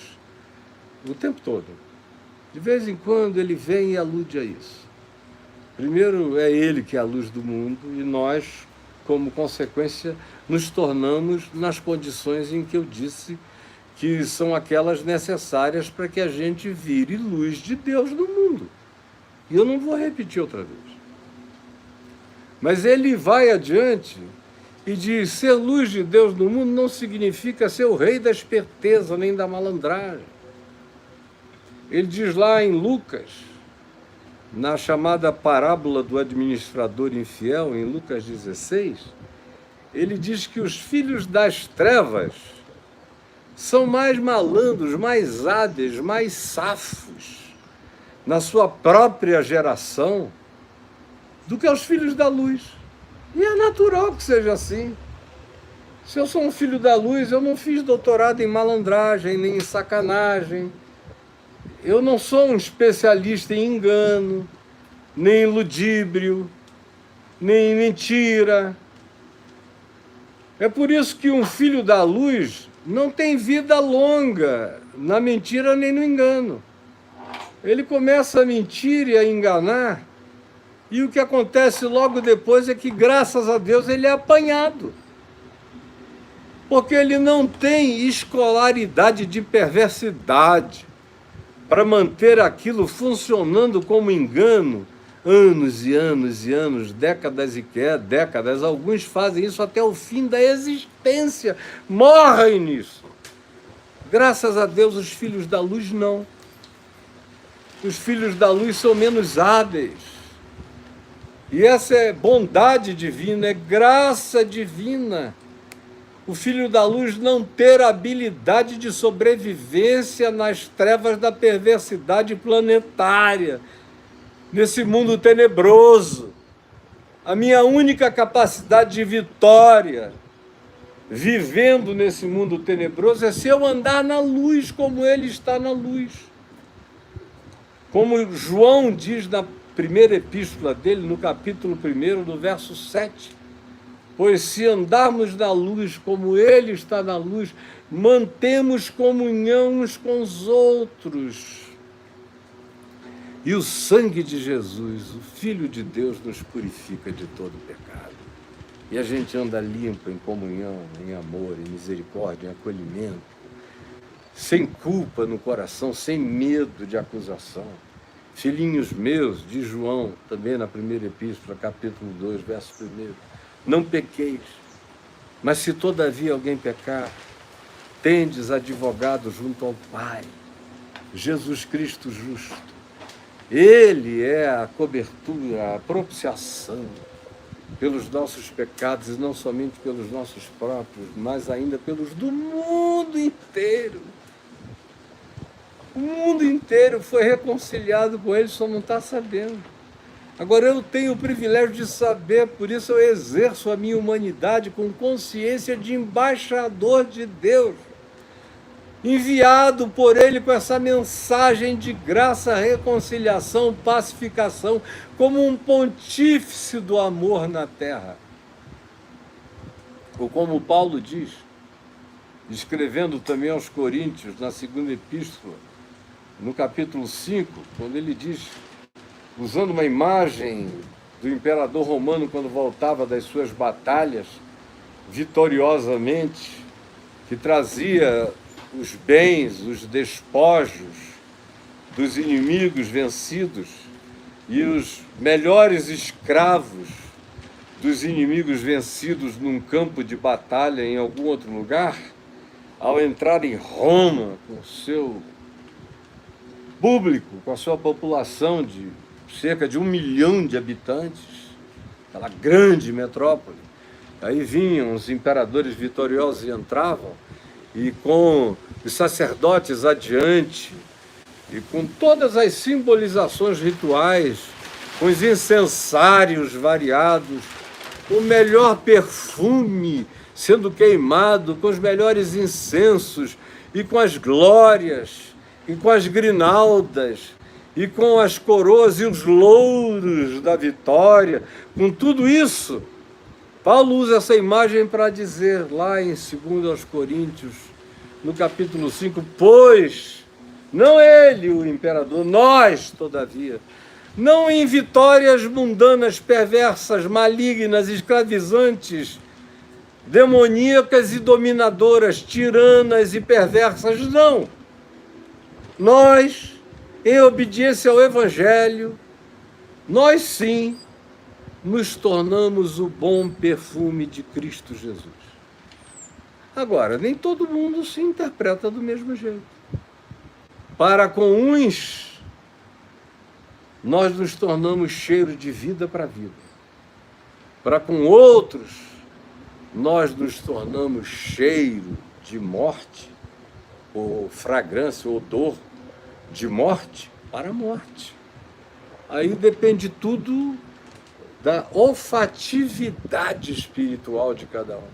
o tempo todo. De vez em quando ele vem e alude a isso. Primeiro é ele que é a luz do mundo e nós, como consequência, nos tornamos nas condições em que eu disse que são aquelas necessárias para que a gente vire luz de Deus no mundo. E eu não vou repetir outra vez. Mas ele vai adiante e diz: ser luz de Deus no mundo não significa ser o rei da esperteza nem da malandragem. Ele diz lá em Lucas, na chamada parábola do administrador infiel, em Lucas 16, ele diz que os filhos das trevas são mais malandros, mais hábeis, mais safos na sua própria geração do que os filhos da luz. E é natural que seja assim. Se eu sou um filho da luz, eu não fiz doutorado em malandragem, nem em sacanagem. Eu não sou um especialista em engano, nem em ludíbrio, nem em mentira. É por isso que um filho da luz não tem vida longa na mentira nem no engano. Ele começa a mentir e a enganar, e o que acontece logo depois é que, graças a Deus, ele é apanhado. Porque ele não tem escolaridade de perversidade para manter aquilo funcionando como engano, anos e anos e anos, décadas e décadas. Alguns fazem isso até o fim da existência, morrem nisso. Graças a Deus, os filhos da luz não. Os filhos da luz são menos hábeis. E essa é bondade divina, é graça divina. O filho da luz não ter habilidade de sobrevivência nas trevas da perversidade planetária, nesse mundo tenebroso. A minha única capacidade de vitória, vivendo nesse mundo tenebroso, é se eu andar na luz como ele está na luz. Como João diz na primeira epístola dele, no capítulo 1, no verso 7, pois se andarmos na luz como ele está na luz, mantemos comunhão uns com os outros. E o sangue de Jesus, o Filho de Deus, nos purifica de todo pecado. E a gente anda limpo em comunhão, em amor, em misericórdia, em acolhimento, sem culpa no coração, sem medo de acusação. Filhinhos meus, de João, também na primeira epístola, capítulo 2, verso 1, não pequeis, mas se todavia alguém pecar, tendes advogado junto ao Pai, Jesus Cristo justo. Ele é a cobertura, a propiciação pelos nossos pecados, e não somente pelos nossos próprios, mas ainda pelos do mundo inteiro. O mundo inteiro foi reconciliado com ele, só não está sabendo. Agora eu tenho o privilégio de saber, por isso eu exerço a minha humanidade com consciência de embaixador de Deus, enviado por ele com essa mensagem de graça, reconciliação, pacificação, como um pontífice do amor na terra. Ou como Paulo diz, escrevendo também aos Coríntios, na segunda epístola, no capítulo 5, quando ele diz, usando uma imagem do imperador romano quando voltava das suas batalhas, vitoriosamente, que trazia os bens, os despojos dos inimigos vencidos e os melhores escravos dos inimigos vencidos num campo de batalha em algum outro lugar, ao entrar em Roma com o seu público, com a sua população de cerca de 1 milhão de habitantes, aquela grande metrópole, aí vinham os imperadores vitoriosos e entravam, e com os sacerdotes adiante, e com todas as simbolizações rituais, com os incensários variados, o melhor perfume sendo queimado, com os melhores incensos, e com as glórias, e com as grinaldas, e com as coroas e os louros da vitória, com tudo isso, Paulo usa essa imagem para dizer, lá em 2 Coríntios, no capítulo 5, pois, não ele, o imperador, nós, todavia, não em vitórias mundanas, perversas, malignas, escravizantes, demoníacas e dominadoras, tiranas e perversas, não. Nós, em obediência ao Evangelho, nós sim nos tornamos o bom perfume de Cristo Jesus. Agora, nem todo mundo se interpreta do mesmo jeito. Para com uns, nós nos tornamos cheiro de vida para a vida. Para com outros, nós nos tornamos cheiro de morte, ou fragrância, odor de morte para a morte. Aí depende tudo da olfatividade espiritual de cada um.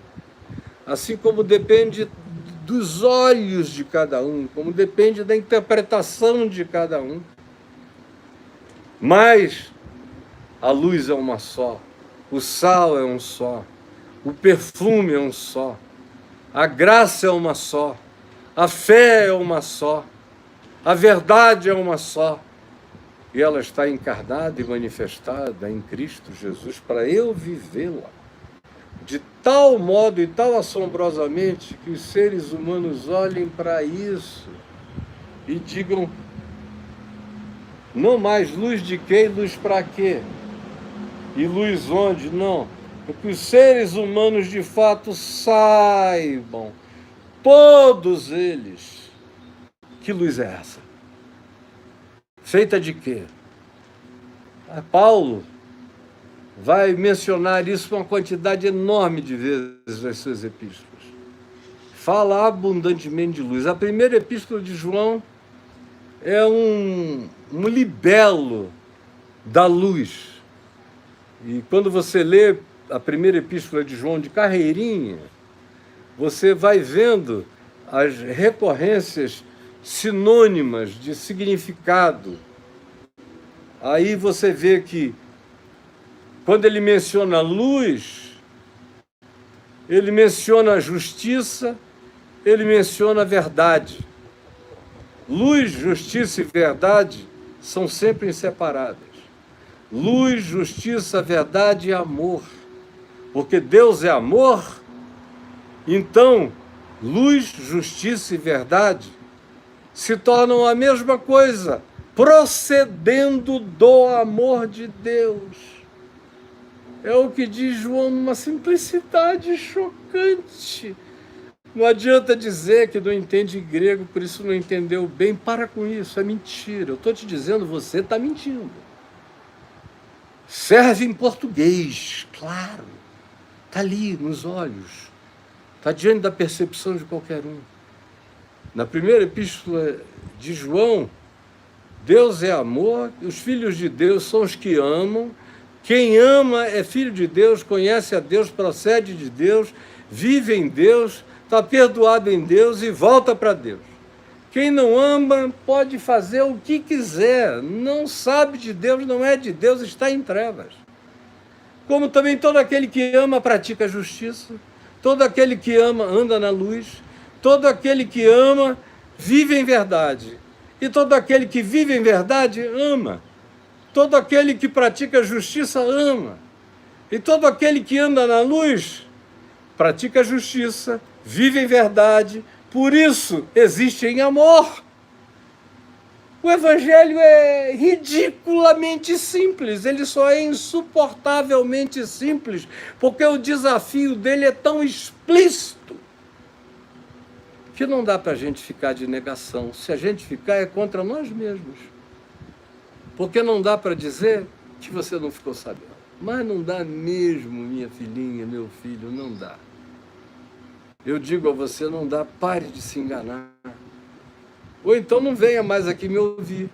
Assim como depende dos olhos de cada um, como depende da interpretação de cada um. Mas a luz é uma só, o sal é um só, o perfume é um só, a graça é uma só, a fé é uma só, a verdade é uma só. E ela está encarnada e manifestada em Cristo Jesus para eu vivê-la de tal modo e tal assombrosamente que os seres humanos olhem para isso e digam, não mais luz de quê e luz para quê? E luz onde? Não. É que os seres humanos de fato saibam, todos eles, que luz é essa? Feita de quê? Paulo vai mencionar isso uma quantidade enorme de vezes nas suas epístolas. Fala abundantemente de luz. A primeira epístola de João é um libelo da luz. E quando você lê a primeira epístola de João de carreirinha, você vai vendo as recorrências sinônimas de significado. Aí você vê que quando ele menciona luz, ele menciona a justiça, ele menciona a verdade. Luz, justiça e verdade são sempre inseparadas. Luz, justiça, verdade e amor. Porque Deus é amor, então luz, justiça e verdade se tornam a mesma coisa, procedendo do amor de Deus. É o que diz João numa simplicidade chocante. Não adianta dizer que não entende grego, por isso não entendeu bem. Para com isso, é mentira. Eu estou te dizendo, você está mentindo. Serve em português, claro. Está ali nos olhos. Está diante da percepção de qualquer um. Na primeira epístola de João, Deus é amor, os filhos de Deus são os que amam. Quem ama é filho de Deus, conhece a Deus, procede de Deus, vive em Deus, está perdoado em Deus e volta para Deus. Quem não ama pode fazer o que quiser, não sabe de Deus, não é de Deus, está em trevas. Como também todo aquele que ama pratica a justiça, todo aquele que ama anda na luz, todo aquele que ama vive em verdade. E todo aquele que vive em verdade ama. Todo aquele que pratica a justiça ama. E todo aquele que anda na luz pratica a justiça, vive em verdade, por isso existe em amor. O Evangelho é ridiculamente simples, ele só é insuportavelmente simples, porque o desafio dele é tão explícito que não dá para a gente ficar de negação. Se a gente ficar, é contra nós mesmos. Porque não dá para dizer que você não ficou sabendo. Mas não dá mesmo, minha filhinha, meu filho, não dá. Eu digo a você, não dá, pare de se enganar. Ou então não venha mais aqui me ouvir.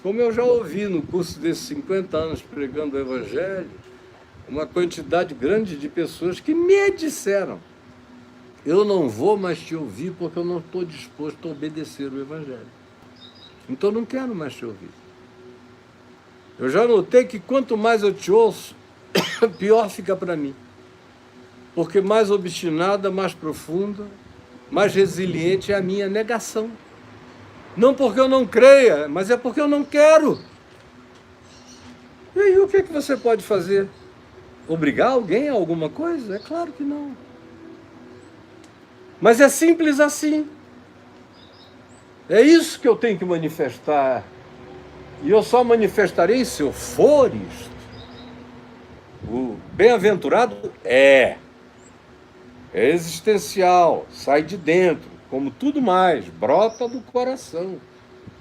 Como eu já ouvi no curso desses 50 anos pregando o Evangelho, uma quantidade grande de pessoas que me disseram: eu não vou mais te ouvir porque eu não estou disposto a obedecer o Evangelho. Então não quero mais te ouvir. Eu já notei que quanto mais eu te ouço, pior fica para mim. Porque mais obstinada, mais profunda, mais resiliente é a minha negação. Não porque eu não creia, mas é porque eu não quero. E aí o que é que você pode fazer? Obrigar alguém a alguma coisa? É claro que não. Mas é simples assim. É isso que eu tenho que manifestar. E eu só manifestarei se eu for isto. O bem-aventurado é existencial, sai de dentro, como tudo mais, brota do coração.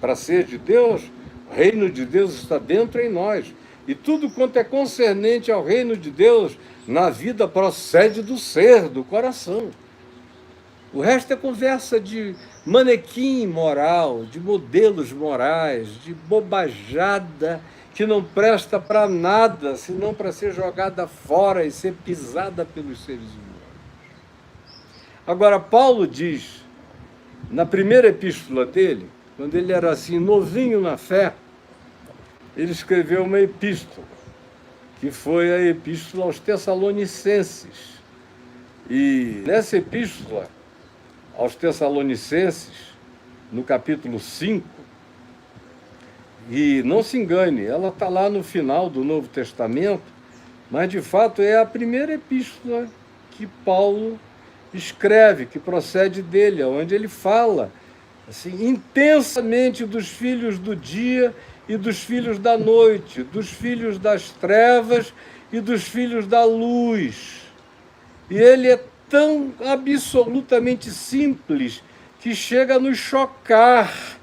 Para ser de Deus, o reino de Deus está dentro em nós. E tudo quanto é concernente ao reino de Deus, na vida procede do ser, do coração. O resto é conversa de manequim moral, de modelos morais, de bobajada que não presta para nada, senão para ser jogada fora e ser pisada pelos seres humanos. Agora, Paulo diz, na primeira epístola dele, quando ele era assim, novinho na fé, ele escreveu uma epístola, que foi a epístola aos Tessalonicenses. E nessa epístola aos Tessalonicenses, no capítulo 5, e não se engane, ela está lá no final do Novo Testamento, mas de fato é a primeira epístola que Paulo escreve, que procede dele, onde ele fala assim, intensamente dos filhos do dia e dos filhos da noite, dos filhos das trevas e dos filhos da luz. E ele é tão absolutamente simples que chega a nos chocar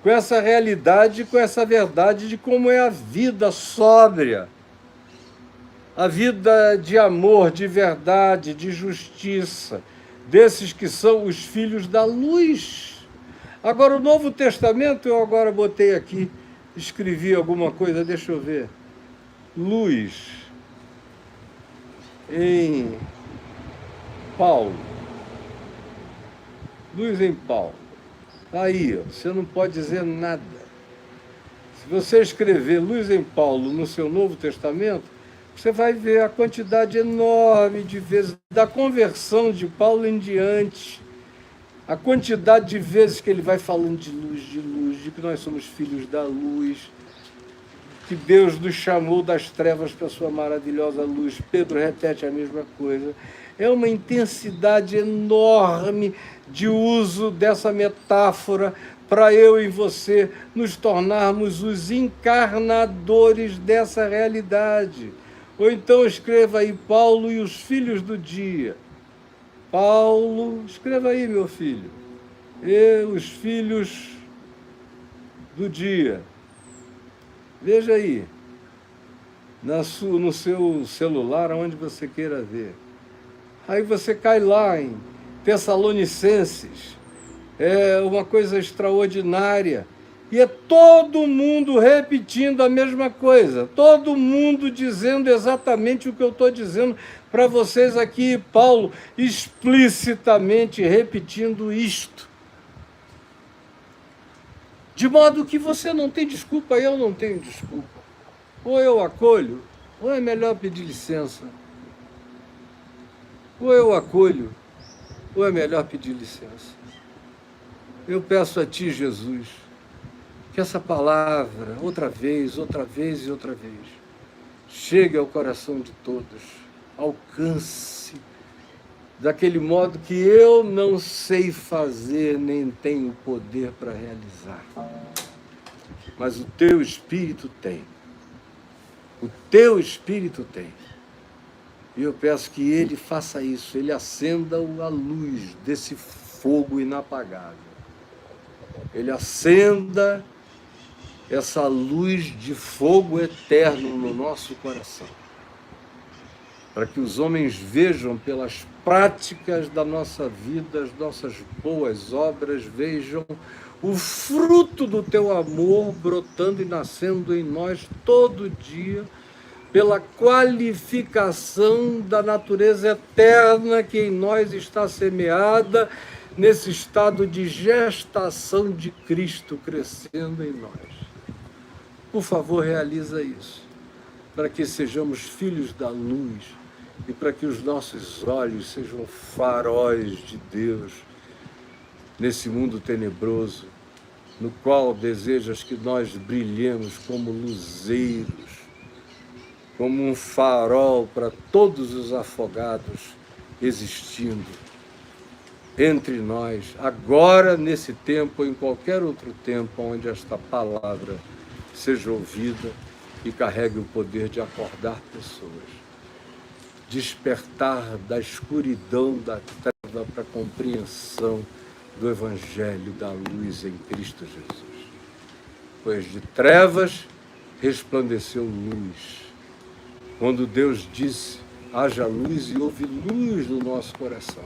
com essa realidade, com essa verdade de como é a vida sóbria, a vida de amor, de verdade, de justiça, desses que são os filhos da luz. Agora, o Novo Testamento, eu agora botei aqui, escrevi alguma coisa, deixa eu ver. Luz em Paulo. Luz em Paulo. Aí, ó, você não pode dizer nada. Se você escrever luz em Paulo no seu Novo Testamento, você vai ver a quantidade enorme de vezes da conversão de Paulo em diante, a quantidade de vezes que ele vai falando de luz, de que nós somos filhos da luz, que Deus nos chamou das trevas para a sua maravilhosa luz. Pedro repete a mesma coisa. É uma intensidade enorme de uso dessa metáfora para eu e você nos tornarmos os encarnadores dessa realidade. Ou então escreva aí Paulo e os filhos do dia. Paulo, escreva aí, meu filho, e os filhos do dia. Veja aí, no seu celular, aonde você queira ver. Aí você cai lá em Tessalonicenses, é uma coisa extraordinária. E é todo mundo repetindo a mesma coisa, todo mundo dizendo exatamente o que eu estou dizendo para vocês aqui, Paulo explicitamente repetindo isto. De modo que você não tem desculpa, eu não tenho desculpa. Ou eu acolho, ou é melhor pedir licença. Ou eu acolho, ou é melhor pedir licença. Eu peço a Ti, Jesus, que essa palavra, outra vez e outra vez, chegue ao coração de todos, alcance, daquele modo que eu não sei fazer, nem tenho poder para realizar. Mas o Teu Espírito tem. O Teu Espírito tem. E eu peço que Ele faça isso, Ele acenda a luz desse fogo inapagável. Ele acenda essa luz de fogo eterno no nosso coração, para que os homens vejam pelas práticas da nossa vida, as nossas boas obras, vejam o fruto do Teu amor brotando e nascendo em nós todo dia, pela qualificação da natureza eterna que em nós está semeada, nesse estado de gestação de Cristo crescendo em nós. Por favor, realiza isso, para que sejamos filhos da luz e para que os nossos olhos sejam faróis de Deus nesse mundo tenebroso, no qual desejas que nós brilhemos como luzeiros, como um farol para todos os afogados existindo entre nós, agora, nesse tempo, ou em qualquer outro tempo, onde esta palavra seja ouvida e carregue o poder de acordar pessoas, despertar da escuridão da treva para a compreensão do Evangelho da luz em Cristo Jesus. Pois de trevas resplandeceu luz. Quando Deus disse, haja luz, e houve luz no nosso coração.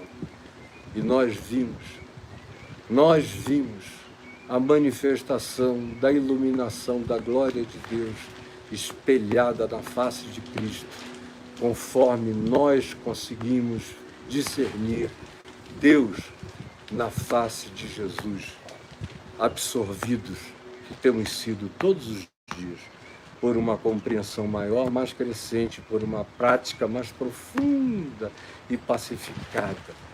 E nós vimos a manifestação da iluminação da glória de Deus espelhada na face de Cristo, conforme nós conseguimos discernir Deus na face de Jesus, absorvidos que temos sido todos os dias por uma compreensão maior, mais crescente, por uma prática mais profunda e pacificada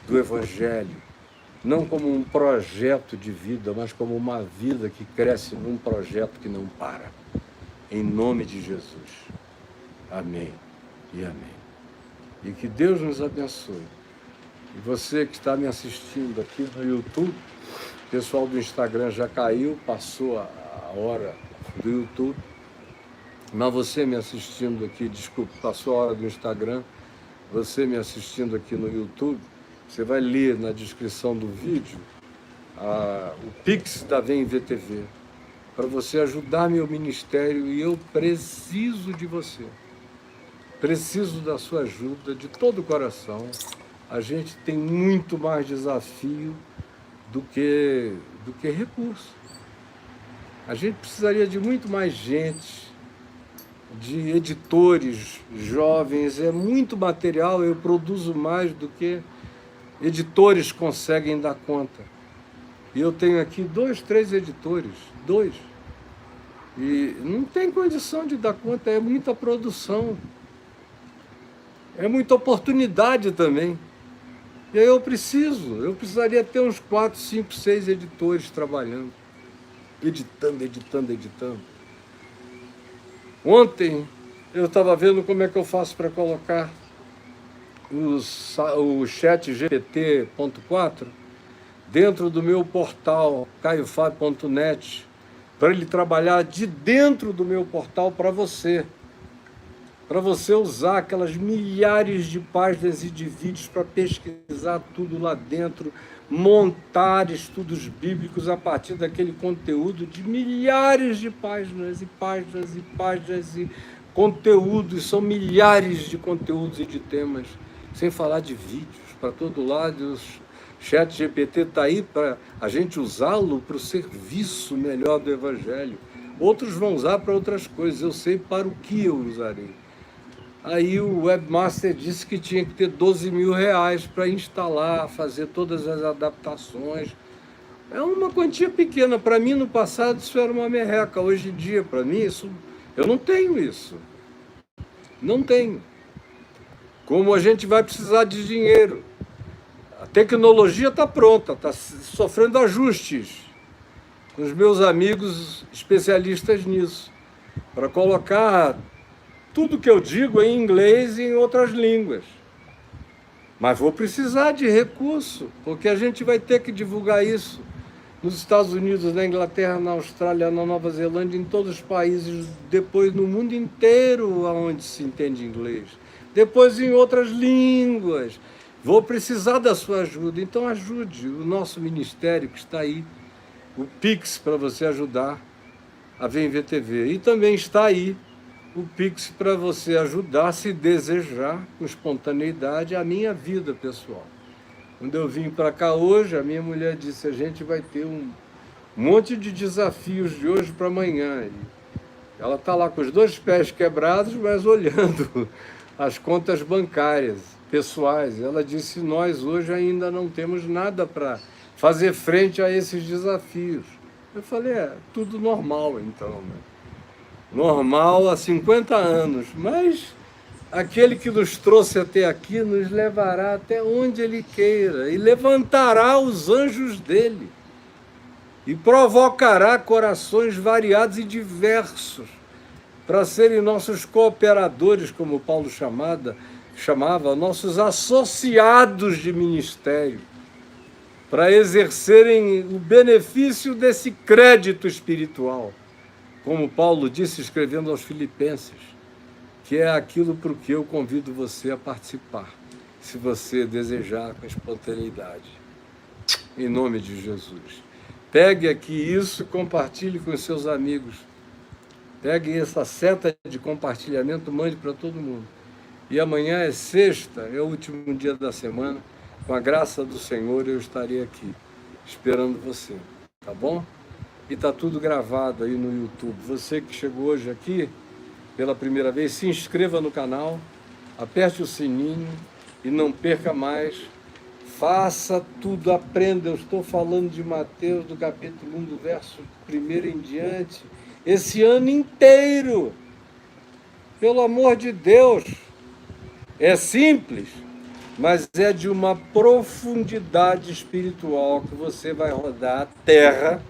do Evangelho, não como um projeto de vida, mas como uma vida que cresce num projeto que não para. Em nome de Jesus. Amém e amém. E que Deus nos abençoe. E você que está me assistindo aqui no YouTube, o pessoal do Instagram já caiu, passou a hora do YouTube, mas você me assistindo aqui, desculpe, passou a hora do Instagram, você me assistindo aqui no YouTube, você vai ler na descrição do vídeo o Pix da Vem VTV, para você ajudar meu ministério, e eu preciso de você. Preciso da sua ajuda de todo o coração. A gente tem muito mais desafio do que recurso. A gente precisaria de muito mais gente, de editores jovens, é muito material, eu produzo mais do que editores conseguem dar conta. E eu tenho aqui 2, 3 editores, 2. E não tem condição de dar conta, é muita produção. É muita oportunidade também. E aí eu precisaria ter uns 4, 5, 6 editores trabalhando, editando. Ontem eu estava vendo como é que eu faço para colocar o chat GPT.4 dentro do meu portal, caiofab.net, para ele trabalhar de dentro do meu portal para você para você usar aquelas milhares de páginas e de vídeos para pesquisar tudo lá dentro, montar estudos bíblicos a partir daquele conteúdo de milhares de páginas e páginas e páginas e conteúdos, são milhares de conteúdos e de temas, sem falar de vídeos para todo lado. O Chat GPT está aí para a gente usá-lo para o serviço melhor do Evangelho. Outros vão usar para outras coisas, eu sei para o que eu usarei. Aí o webmaster disse que tinha que ter 12 mil reais para instalar, fazer todas as adaptações. É uma quantia pequena. Para mim, no passado, isso era uma merreca. Hoje em dia, para mim, eu não tenho isso. Não tenho. Como a gente vai precisar de dinheiro? A tecnologia está pronta, está sofrendo ajustes com os meus amigos especialistas nisso, para colocar tudo que eu digo em inglês e em outras línguas. Mas vou precisar de recurso, porque a gente vai ter que divulgar isso nos Estados Unidos, na Inglaterra, na Austrália, na Nova Zelândia, em todos os países, depois no mundo inteiro onde se entende inglês, depois em outras línguas. Vou precisar da sua ajuda, então ajude o nosso ministério que está aí, o Pix para você ajudar a VMV TV. E também está aí o Pix para você ajudar, se desejar, com espontaneidade, a minha vida pessoal. Quando eu vim para cá hoje, a minha mulher disse, a gente vai ter um monte de desafios de hoje para amanhã. E ela está lá com os 2 pés quebrados, mas olhando as contas bancárias pessoais. Ela disse, nós hoje ainda não temos nada para fazer frente a esses desafios. Eu falei, tudo normal então, né? Normal há 50 anos, mas aquele que nos trouxe até aqui nos levará até onde Ele queira e levantará os anjos dele e provocará corações variados e diversos para serem nossos cooperadores, como Paulo chamava, nossos associados de ministério, para exercerem o benefício desse crédito espiritual, como Paulo disse escrevendo aos Filipenses, que é aquilo para o que eu convido você a participar, se você desejar com espontaneidade. Em nome de Jesus. Pegue aqui isso e compartilhe com os seus amigos. Pegue essa seta de compartilhamento, mande para todo mundo. E amanhã é sexta, é o último dia da semana. Com a graça do Senhor eu estarei aqui, esperando você, tá bom? E está tudo gravado aí no YouTube. Você que chegou hoje aqui, pela primeira vez, se inscreva no canal, aperte o sininho e não perca mais. Faça tudo, aprenda. Eu estou falando de Mateus, do capítulo 1, do verso 1 em diante, esse ano inteiro. Pelo amor de Deus. É simples, mas é de uma profundidade espiritual que você vai rodar a terra.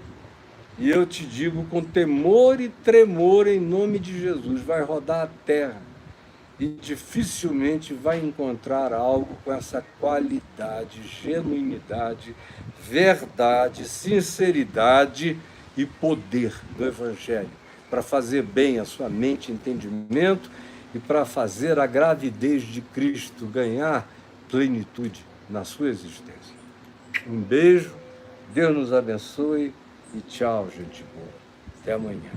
E eu te digo com temor e tremor em nome de Jesus, vai rodar a terra e dificilmente vai encontrar algo com essa qualidade, genuinidade, verdade, sinceridade e poder do Evangelho, para fazer bem a sua mente e entendimento e para fazer a gravidez de Cristo ganhar plenitude na sua existência. Um beijo, Deus nos abençoe. E tchau, gente boa. Até amanhã.